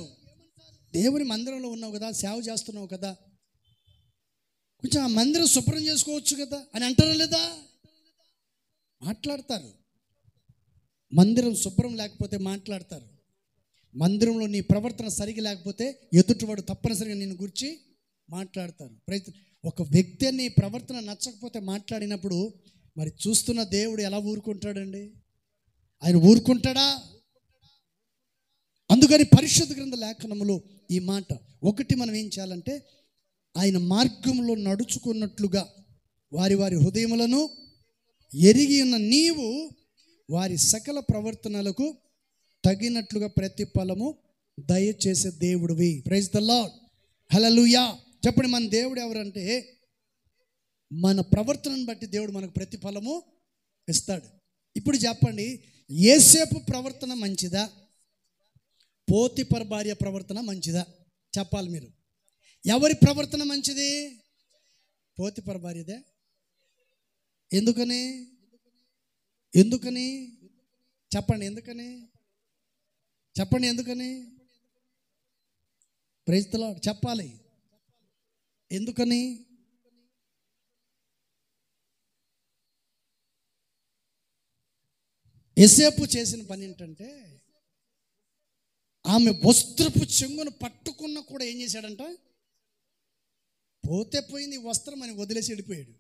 దేవుని మందిరంలో ఉన్నావు కదా, సేవ చేస్తున్నావు కదా, కొంచెం ఆ మందిరం శుభ్రం చేసుకోవచ్చు కదా అని అంటారా లేదా? మాట్లాడతారు. మందిరం శుభ్రం లేకపోతే మాట్లాడతారు. మందిరంలో నీ ప్రవర్తన సరిగా లేకపోతే ఎదుటివాడు తప్పనిసరిగా నిన్ను గురించి మాట్లాడతారు. ఒక వ్యక్తి నీ ప్రవర్తన నచ్చకపోతే మాట్లాడినప్పుడు మరి చూస్తున్న దేవుడు ఎలా ఊరుకుంటాడండి? ఆయన ఊరుకుంటాడా? అందుకని పరిశుద్ధ గ్రంథ లేఖనములో ఈ మాట ఒకటి మనం ఏం చేయాలంటే, ఆయన మార్గంలో నడుచుకున్నట్లుగా వారి వారి హృదయములను ఎరిగి ఉన్న నీవు వారి సకల ప్రవర్తనలకు తగినట్లుగా ప్రతిఫలము దయచేసే దేవుడివి. Praise the lord. హల్లెలూయా. చెప్పండి, మన దేవుడు ఎవరంటే, మన ప్రవర్తనను బట్టి దేవుడు మనకు ప్రతిఫలము ఇస్తాడు. ఇప్పుడు చెప్పండి, యోసేపు ప్రవర్తన మంచిదా, పోతిఫర్ భార్య ప్రవర్తన మంచిదా? చెప్పాలి మీరు. ఎవరి ప్రవర్తన మంచిది? పోతిఫర్ భార్యదే. ఎందుకని? చెప్పండి, ఎందుకని? Praise the lord. చెప్పాలి, ఎందుకని? యోసేపు చేసిన పని ఏంటంటే, ఆమె వస్త్రపు చెంగును పట్టుకున్న కూడా ఏం చేశాడంట? పోతే పోయింది వస్త్రం అని వదిలేసి వెళ్ళిపోయాడు.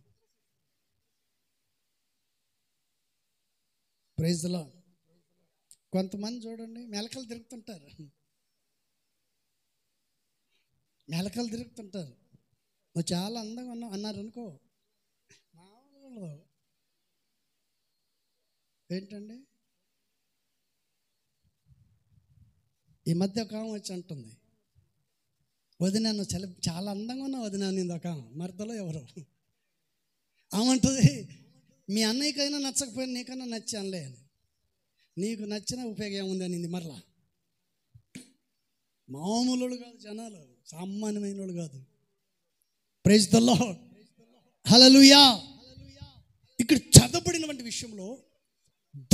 Praise the lord. కొంతమంది చూడండి, మెలకలు తిరుగుతుంటారు. నువ్వు చాలా అందంగా ఉన్నావు అన్నారు అనుకో, మామూలుగా ఏంటండి? ఈ మధ్య ఒక ఆమె వచ్చి అంటుంది, వదిన నువ్వు చాలా అందంగా ఉన్నావు వదిన నింది. ఒక మరదలో ఎవరో ఆమంటుంది, మీ అన్నయ్యకైనా నచ్చకపోయినా నీకైనా నచ్చానులే అని. నీకు నచ్చిన ఉపయోగం ఏముంది అనింది. మరలా మామూలు కాదు, జనాలు సామాన్యమైన వాళ్ళు కాదు. Praise the lord. హల్లెలూయా. ఇక్కడ చదవబడినటువంటి విషయంలో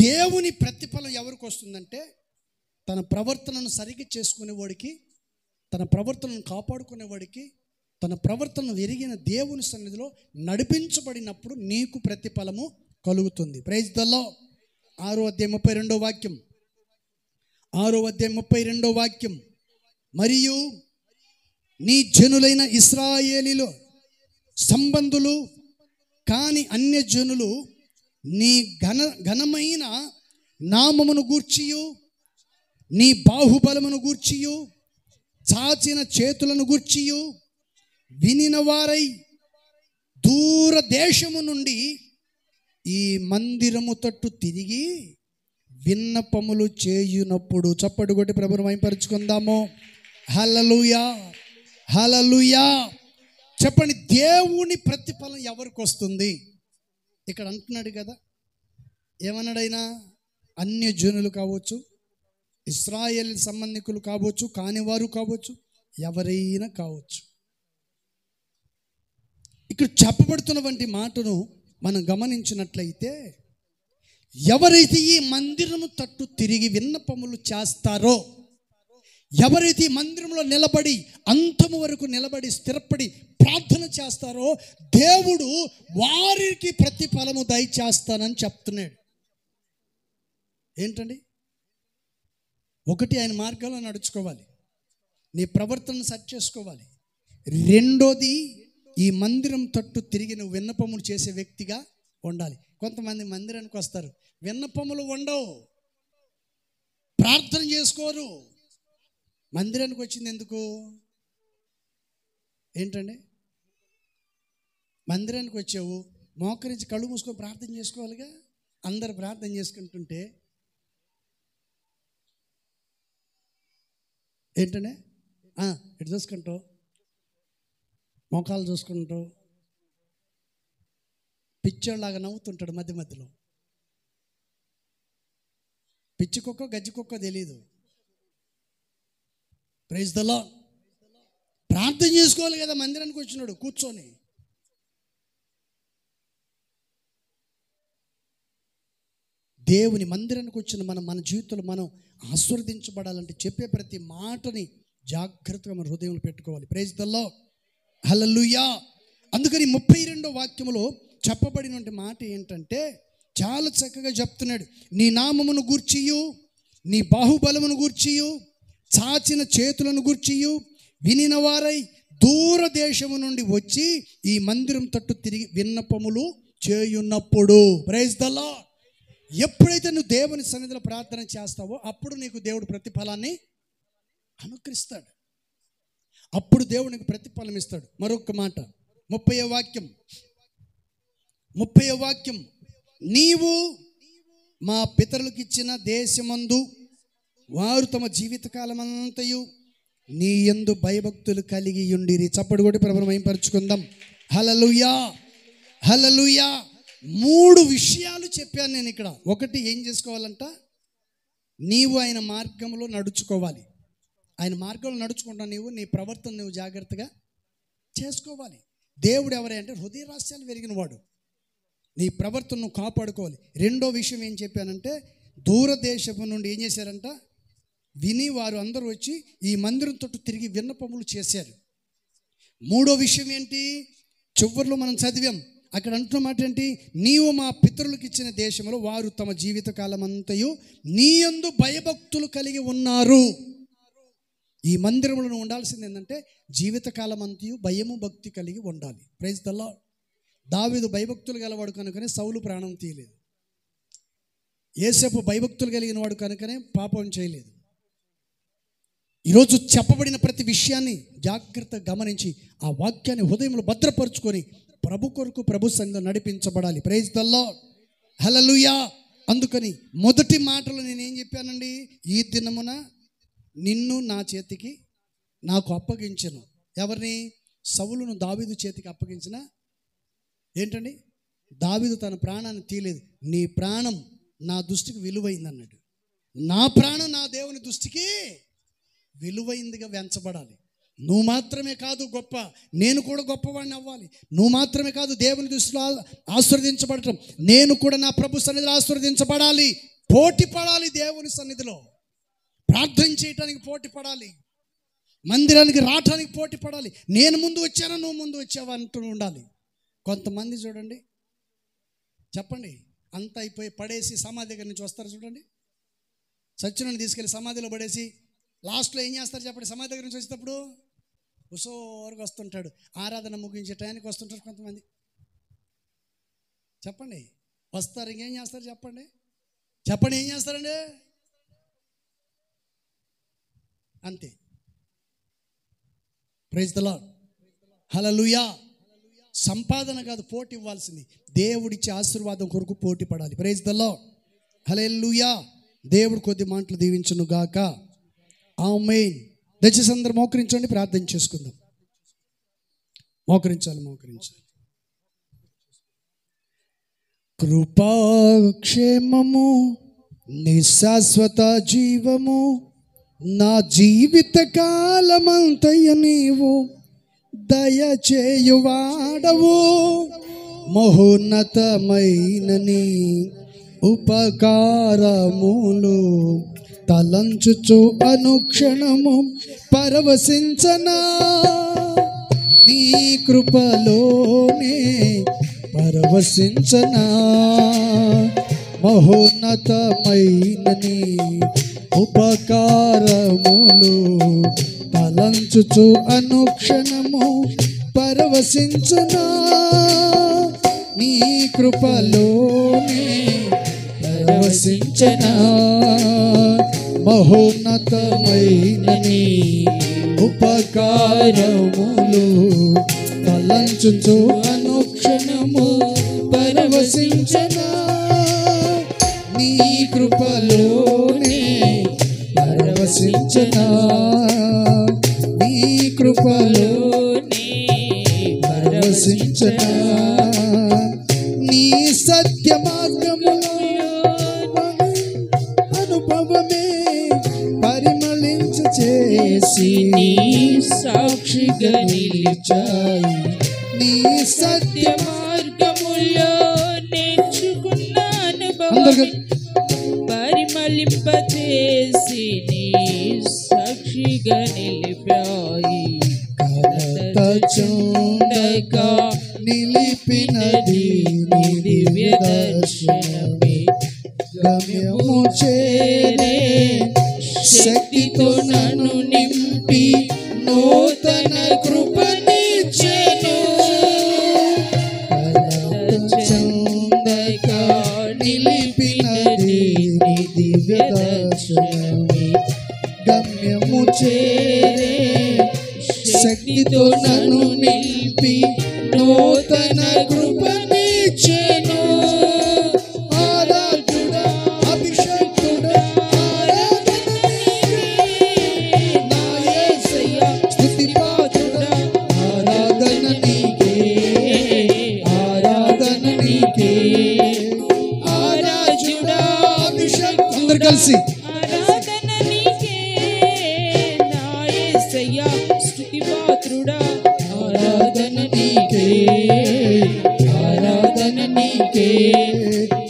దేవుని ప్రతిఫలం ఎవరికి వస్తుందంటే, తన ప్రవర్తనను సరిగ్గా చేసుకునేవాడికి, తన ప్రవర్తనను కాపాడుకునేవాడికి తన ప్రవర్తన ఎరిగిన దేవుని సన్నిధిలో నడిపించబడినప్పుడు నీకు ప్రతిఫలము కలుగుతుంది. Praise the lord. 6వ అధ్యాయం 32వ వాక్యం. 6వ అధ్యాయం 32వ వాక్యం. మరియు నీ జనులైన ఇశ్రాయేలీలో సంబంధులు కాని అన్యజనులు నీ ఘనమైన నామమును గూర్చియు నీ బాహుబలమును గూర్చియు చాచిన చేతులను గూర్చియు వినిన వారై దూర దేశము నుండి ఈ మందిరము తట్టు తిరిగి విన్నపములు చేయునప్పుడు చప్పటి కొట్టి ప్రభువును మహిమపరచుకుందాము. హల్లెలూయా, హల్లెలూయా. చెప్పండి, దేవుని ప్రతిఫలం ఎవరికి వస్తుంది? ఇక్కడ అంటున్నాడు కదా, ఏమన్నాడైనా అన్యజనులు కావచ్చు, ఇశ్రాయేల్ సంబంధికులు కావచ్చు, కానివారు కావచ్చు, ఎవరైనా కావచ్చు. ఇక్కడ చెప్పబడుతున్నటువంటి మాటను మనం గమనించినట్లయితే, ఎవరైతే ఈ మందిరము తట్టు తిరిగి విన్నపములు చేస్తారో, ఎవరైతే ఈ మందిరంలో నిలబడి అంతము వరకు నిలబడి స్థిరపడి ప్రార్థన చేస్తారో, దేవుడు వారికి ప్రతిఫలము దయచేస్తానని చెప్తున్నాడు. ఏంటండి? ఒకటి, ఆయన మార్గంలో నడుచుకోవాలి, నీ ప్రవర్తనను సెట్ చేసుకోవాలి. రెండోది, ఈ మందిరం తట్టు తిరిగి నువ్వు విన్నపములు చేసే వ్యక్తిగా ఉండాలి. కొంతమంది మందిరానికి వస్తారు, విన్నపములు ఉండవు, ప్రార్థన చేసుకోరు. మందిరానికి వచ్చింది ఎందుకు? ఏంటండి? మందిరానికి వచ్చావు, మోకరించి కళ్ళు మూసుకొని ప్రార్థన చేసుకోవాలిగా. అందరు ప్రార్థన చేసుకుంటుంటే ఏంటంటే ఇటు చూసుకుంటావు, మోకాలు చూసుకుంటావు, పిచ్చోళ్ళలాగా నవ్వుతుంటాడు మధ్య మధ్యలో. పిచ్చి కుక్క గజ్జి కుక్క తెలీదు. Praise the lord. ప్రార్థన చేసుకోవాలి కదా మందిరానికి వచ్చినాడు కూర్చొని. దేవుని మందిరానికి వచ్చిన మన జీవితంలో మనం ఆశీర్వదించబడాలంటే చెప్పే ప్రతి మాటని జాగ్రత్తగా మన హృదయంలో పెట్టుకోవాలి. ప్రైజ్ ద లార్డ్, హల్లెలూయా. అందుకని 32వ వాక్యములో చెప్పబడిన మాట ఏంటంటే, చాలా చక్కగా చెప్తున్నాడు. నీ నామమును గూర్చియు నీ బాహుబలమును గూర్చియు చాచిన చేతులను గూర్చియు వినిన వారై దూర దేశము నుండి వచ్చి ఈ మందిరం తట్టు తిరిగి విన్నపములు చేయున్నప్పుడు. Praise the Lord. ఎప్పుడైతే నువ్వు దేవుని సన్నిధిలో ప్రార్థన చేస్తావో అప్పుడు నీకు దేవుడు ప్రతిఫలాన్ని అనుగ్రహిస్తాడు. అప్పుడు దేవుడు నీకు ప్రతిఫలం ఇస్తాడు. మరొక మాట, 30వ వాక్యం. నీవు మా పితరులకు ఇచ్చిన దేశమందు వారు తమ జీవితకాలమంతయు నీ యందు భయభక్తులు కలిగి ఉండిరి. చప్పటి కొట్టి ప్రభువును మహిమపరచుకుందాం. హల్లెలూయా, హల్లెలూయా. 3 విషయాలు చెప్పాను నేను ఇక్కడ. ఒకటి, ఏం చేసుకోవాలంట? నీవు ఆయన మార్గంలో నడుచుకోవాలి. ఆయన మార్గంలో నడుచుకుంటా నీవు నీ ప్రవర్తన నువ్వు జాగ్రత్తగా చేసుకోవాలి. దేవుడు ఎవరే అంటే హృదయ రహస్యాలు వెరిగిన వాడు. నీ ప్రవర్తనను కాపాడుకోవాలి. రెండో విషయం ఏం చెప్పానంటే, దూరదేశపు నుండి ఏం చేశారంట? విని వారు అందరూ వచ్చి ఈ మందిరం తట్టు తిరిగి విన్నపములు చేశారు. మూడో విషయం ఏంటి? చివరిలో మనం చదివాం, అక్కడ అంటున్న మాట ఏంటి? నీవు మా పితరులకు ఇచ్చిన దేశంలో వారు తమ జీవితకాలం అంతయు నీ యందు భయభక్తులు కలిగి ఉన్నారు. ఈ మందిరంలో ఉండాల్సింది ఏంటంటే జీవితకాలం అంతయు భయము భక్తి కలిగి ఉండాలి. Praise the lord. దావీదు భయభక్తులు గలవాడు కనుకనే సౌలు ప్రాణం తీయలేదు. యేసేపు భయభక్తులు కలిగిన వాడు కనుకనే పాపం చేయలేదు. ఈరోజు చెప్పబడిన ప్రతి విషయాన్ని జాగ్రత్తగా గమనించి ఆ వాక్యాన్ని హృదయంలో భద్రపరుచుకొని ప్రభు కొరకు ప్రభు సంఘం నడిపించబడాలి. ప్రైజ్ ద లార్డ్, హల్లెలూయా. అందుకని మొదటి మాటలో నేనేం చెప్పానండి? ఈ దినమున నిన్ను నా చేతికి నాకు అప్పగించను. ఎవరిని? సౌలును దావీదు చేతికి అప్పగించిన. ఏంటండి? దావీదు తన ప్రాణాన్ని తీయలేదు. నీ ప్రాణం నా దృష్టికి విలువైంది అన్నాడు. నా ప్రాణం నా దేవుని దృష్టికి విలువైందిగా వెంచబడాలి. నువ్వు మాత్రమే కాదు గొప్ప, నేను కూడా గొప్పవాడిని అవ్వాలి. నువ్వు మాత్రమే కాదు దేవుని దృష్టిలో ఆశీర్వదించబడటం, నేను కూడా నా ప్రభు సన్నిధిలో ఆశీర్వదించబడాలి. పోటీ పడాలి దేవుని సన్నిధిలో, ప్రార్థన చేయటానికి పోటీ పడాలి. మందిరానికి రావటానికి పోటీ పడాలి. నేను ముందు వచ్చానా, నువ్వు ముందు వచ్చావా అంటూ ఉండాలి. కొంతమంది చూడండి, చెప్పండి, అంతా అయిపోయి పడేసి సమాధి దగ్గర నుంచి వస్తారు చూడండి. సత్యనాన్ని తీసుకెళ్ళి సమాధిలో పడేసి లాస్ట్లో ఏం చేస్తారు చెప్పండి? సమాధి దగ్గర నుంచి వచ్చేటప్పుడు ఉసోరుగా వస్తుంటాడు. ఆరాధన ముగించే టైంకి వస్తుంటారు కొంతమంది. చెప్పండి, వస్తారు, ఇంకేం చేస్తారు చెప్పండి? చెప్పండి, ఏం చేస్తారండి? అంతే. ప్రైజ్ ది లార్డ్, హల్లెలూయా. సంపాదన కాదు పోటీ ఇవ్వాల్సింది, దేవుడిచ్చే ఆశీర్వాదం కొరకు పోటీ పడాలి. ప్రైజ్ ది లార్డ్, హల్లెలూయా. దేవుడు కొద్ది మాటలు దీవించును గాక. ఆమేన్. దయచేసి అందరూ మోకరించండి, ప్రార్థన చేసుకుందాం. మోకరించాలి. కృపాక్షేమము నిశాశ్వత జీవము నా జీవిత కాలమంతయ నీవు దయచేయువాడవు. మహోన్నతమైన నీ ఉపకారములు తలంచుచు అనుక్షణము పరవశించనా, నీ కృపలోనే పరవశించనా. మహోన్నతమైన నీ ఉపకారములు తలంచుచు అనుక్షణము పరవశించనా, నీ కృపలోనే పరవశించనా. మహోన్నతమైన నీ ఉపకారములు తలంచుచు అనుక్షణము పరవశించనా, నీ కృపలోనే పరవశించనా, నీ కృపలోనే పరవశించనా. నీ సత్య మార్గములో అనుభవమే పరిమళించ చేసి నీ సాక్షిగా నిలిచాయి. నీ సత్య మార్గములో నేర్చుకున్న అనుభవం పరిమళింపచేసి నీ సాక్షిగా నిలిపాయి. కలత చెందగా నిలిపినది నీ దివ్య దర్శనమే. గమ్యము చేరే శక్తితో నన్ను నింపి నూతన కృపనిచ్చెను. కలత చెందగా నిలిపినది నీ దివ్య దర్శనమే. గమ్యము చేరే శక్తితో నన్ను నింపి నూతన కృపనిచ్చెను. ఆరాధుడా, అభిషేకుడా, ఆరాధన నీకే. నా యేసయ్యా స్తుతి పాత్రుడా, ఆరాధన నీకే, ఆరాధన నీకే. ఆరాధుడా, అభిషేక్, అందరూ కలిసి ఆరాధన నీకే. నా యేసయ్యా స్తుతి పాత్రుడా, ఆరాధన నీకే, ఆరాధన నీకే.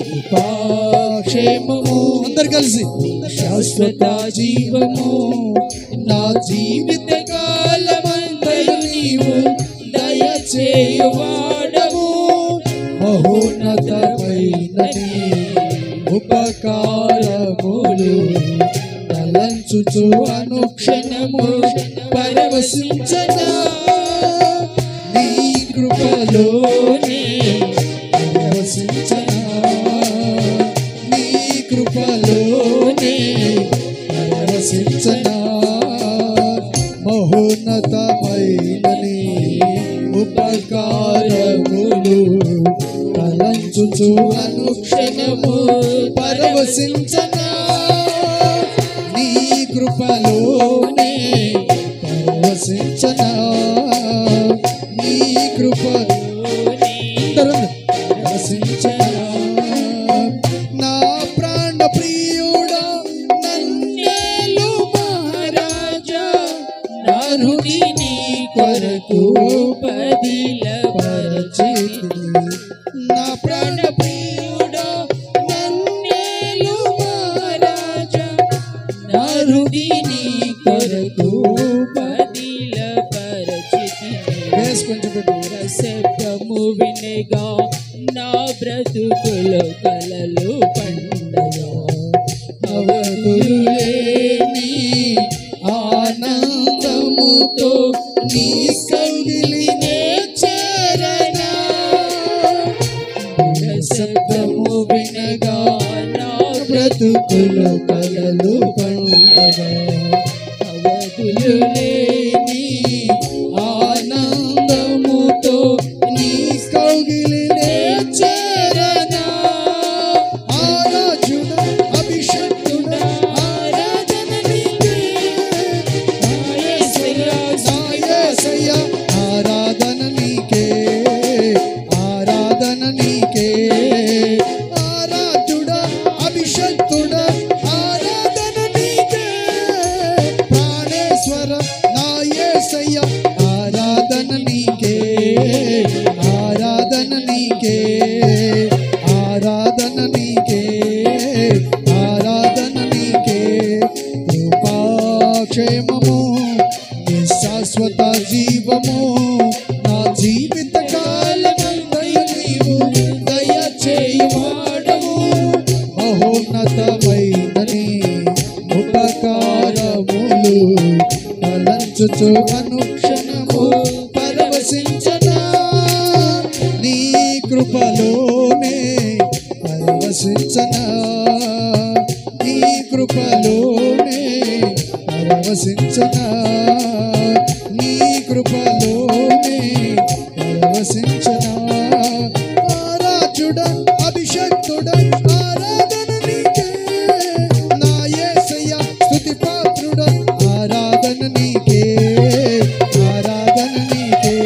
కృపాక్షేమము, అందరు కలిసి శాశ్వత జీవము నా జీవిత కాలమంతయు నీవు దయచేయువాడవు. మహోన్నతమైన నీ ఉపకారములు తలంచుచు అనుక్షణము పరవశించనా, నీ కృపలోనే పరవశించనా, నీ కృపలోనే పరవశించనా. మహోన్నతమైన నీ ఉపకారములు తలంచుచు అనుక్షణము పరవశించనా, నీ కృపలోనే పరవశించనా, నీ కృపలోనే పరవశించనా. నా ప్రాణ ప్రియుడా నన్నేలు మహారాజా, నా హృది నీ కొరకు పదిలపరచితిని. నా ప్రాణ ప్రియుడా నన్నేలు మహారాజా, నా హృది నీ కొరకు కలలు పండగా అవధులు లేని ఆనందముతో నీ కౌగిలినే చేరనా శబ్దము వినగా నా బ్రతుకులు కలలు పండగా అవధులు లేని ఆనందముతో నీ కౌగిలినే చేరనా ఆరాధన అభిషేకుడ ఆరాధన నీకే యేసయ్య ఆరాధన నీకే ఆరాధన నీకే ఆరాధుడ అభిషేకుడ ఆరాధన నీకే ప్రాణేశ్వర నా యేసయ్య ఆరాధన నీకే ఆరాధన నీకే ఆరాధన నీకే ఆరాధన నీకే కృపాక్షేమము శాశ్వత జీవము నా జీవిత కాలమంతయు నీవు దయచేయువాడవు మహోన్నతమైనని ఉపకారములు తలంచుచు అనుక్షణము పరవశించనా నీ కృపలోనే పరవశించనా నీ కృపలోనే పరవశించనా నీ కృపలోనే పరవశించనా ఆరాధుడ అభిషేకుడ ఆరాధన నీకే నా యేసయ్య స్తుతి పాత్రుడ ఆరాధన నీకే ఆరాధన నీకే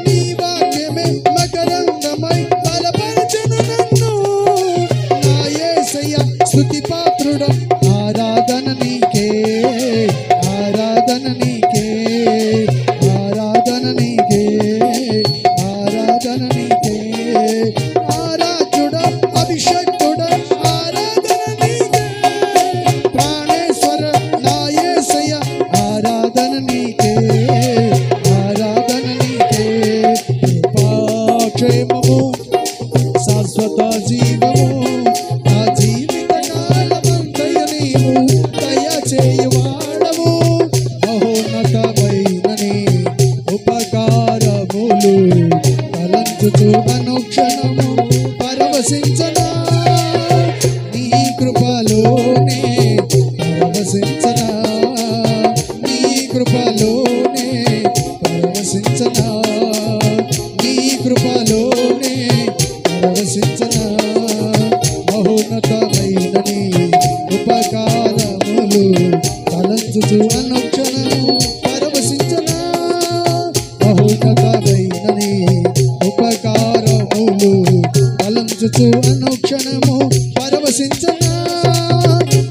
నీ వాక్యమే మకరందమై బలపరచును నన్ను నా యేసయ్య స్తుతి పాత్రుడ ఆరాధన నీకే ఆరాధన నీకే ఆరాధన నీకే ఆరాధన నీకే ఆరాధుడ అభిషేకుడ ఆరాధన నీకే ప్రాణేశ్వర నా యేసయ్య ఆరాధన నీకే ఆరాధన నీకే కృపాక్షేమము శాశ్వత జీవము నా జీవిత కాలమంతయు నీవు దయచేయువాడవు మహోన్నతమైనని ఉపకారములు తలంచుచు అనుక్షణము పరవశించనా నీ కృపలోనే పరవశించనా నీ కృపలోనే పరవశించనా నీ కృపలోనే పరవశించనా మహోన్నతమైనని ఉపకారములు తలంచుచు అనుక్షణము పరవశించనా మహోన్నతమైనని ఉపకారములు తలంచుచు అనుక్షణము పరవశించనా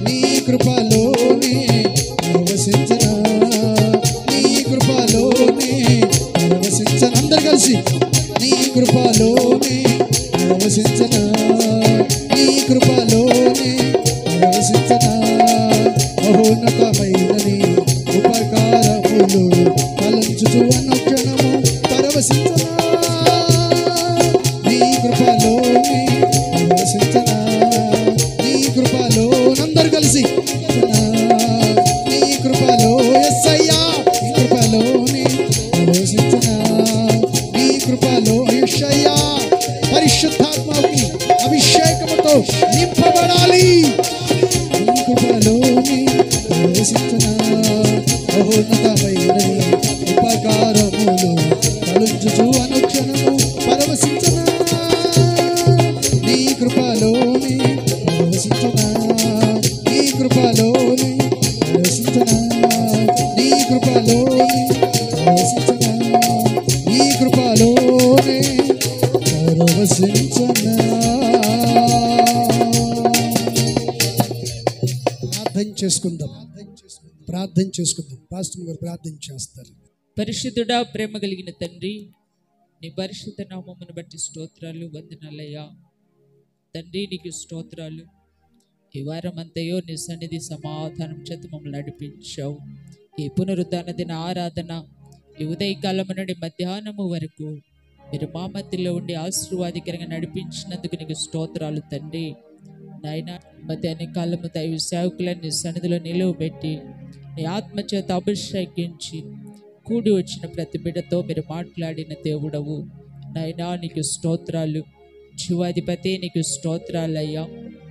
నీ కృపలోనే పరవశించనా నీ కృపలోనే పరవశించనా అందరు కలిసి నీ కృపలోనే పరవశించనా నీ కృపలోనే పరవశించనా మహోన్నతమైనని ఉపకారములు తలంచుచు అనుక్షణము పరవశించనా నీ కృపలోనే పరవశించనా నీ కృపలో అందరు కలిసి నీ కృపలో యేసయ్యా నీ కృపలోనే పరవశించనా నీ కృపలో యేసయ్యా పరిశుద్ధాత్మకి అభిషేకముతో నింపబడాలి నీ కృపలోనే పరవశించనా మహోన్నతమైనని ఉపకారములు తలంచుచు అనుక్షణము పరవశించనా నీ కృపలోనే పరవశించనా నీ కృపలోనే పరవశించనా నీ కృపలోనే పరవశించనా నీ కృపలోనే పరవశించనా ప్రార్థన చేసుకుందాం పాస్టర్ గారు ప్రార్థన చేస్తారు. పరిశుద్ధుడా, ప్రేమ కలిగిన తండ్రి, నీ పరిశుద్ధ నామమును బట్టి స్తోత్రాలు, వందనాలయ్యా. తండ్రి నీకు స్తోత్రాలు. ఈ వారం అంతయో నీ సన్నిధి సమాధానం చేత మమ్మల్ని నడిపించావు. ఈ పునరుద్ధాన దిన ఆరాధన ఈ ఉదయకాలము నుండి మధ్యాహ్నము వరకు మీరు మా మధ్యలో ఉండి ఆశీర్వాదకరంగా నడిపించినందుకు నీకు స్తోత్రాలు తండ్రి. నాయన మధ్యాహ్న కాలము దైవ సేవకులను నీ సన్నిధిలో నిలువబెట్టి నీ ఆత్మచేత అభిషేకించి కూడి వచ్చిన ప్రతి బిడ్డతో మీరు మాట్లాడిన దేవుడవు నాయనా, నీకు స్తోత్రాలు. జీవాధిపతి నీకు స్తోత్రాలయ్యా.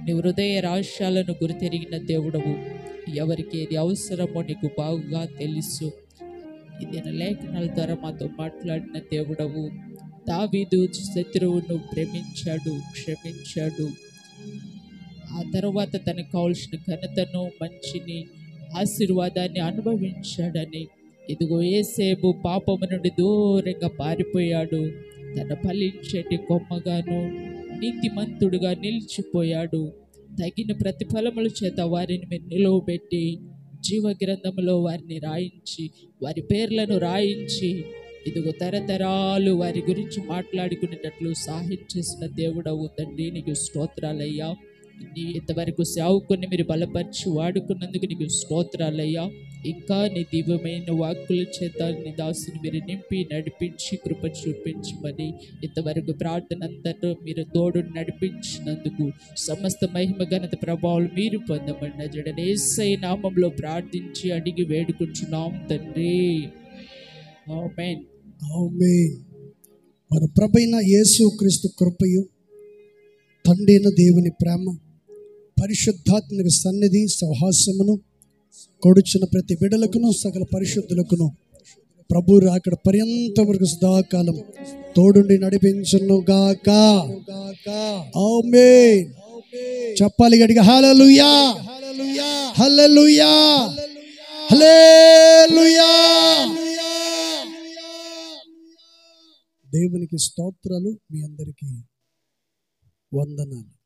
నీ హృదయ రహస్యాలను గురితెరిగిన దేవుడవు. ఎవరికి ఏది అవసరమో నీకు బాగుగా తెలుసు. ఇది నా లేఖనాల ద్వారా మాతో మాట్లాడిన దేవుడవు. దావీదు శత్రువును ప్రేమించాడు, క్షమించాడు. ఆ తర్వాత తనకు కావలసిన ఘనతను, మంచిని, ఆశీర్వాదాన్ని అనుభవించాడని. ఇదిగో యేసేపు పాపము నుండి దూరంగా పారిపోయాడు. తన ఫలించేటి కొమ్మగాను నీతిమంతుడుగా నిలిచిపోయాడు. తగిన ప్రతిఫలముల చేత వారిని మీరు నిలువబెట్టి జీవ గ్రంథములో వారిని రాయించి, వారి పేర్లను రాయించి, ఇదిగో తరతరాలు వారి గురించి మాట్లాడుకునేటట్లు సహాయం చేసిన దేవుడవు తండ్రి. నీకు స్తోత్రాలయ్యా. నీ ఇంతవరకు సేవకుని మీరు బలపరిచి వాడుకున్నందుకు నీకు స్తోత్రాలయ్యా. ఇంకా నీ దివ్యమైన వాక్కుల చేత నీ దాసుని మీరు నింపి నడిపించి కృప చూపించమని ఇంతవరకు ప్రార్థన అంతటా మీరు తోడు నడిపించినందుకు సమస్త మహిమ ఘనత ప్రభావాలు మీరు పొందమన్న జడని యేసయ్య నామంలో ప్రార్థించి అడిగి వేడుకుంటున్నాం తండ్రి. ఆమేన్. ఆమేన్. మన ప్రభువైన యేసుక్రీస్తు కృపయు, తండ్రి అయిన దేవుని ప్రేమ, పరిశుద్ధాత్మక సన్నిధి సహవాసమును కొడుచున్న ప్రతి బిడ్డలకును సకల పరిశుద్ధులకును ప్రభు రాకడ పర్యంత వరకు సదాకాలం తోడుండి నడిపించును గాక. ఆమేన్. చెప్పాలి గట్టిగా హల్లెలూయా, హల్లెలూయా, హల్లెలూయా. దేవునికి స్తోత్రాలు. మీ అందరికీ వందనాలు.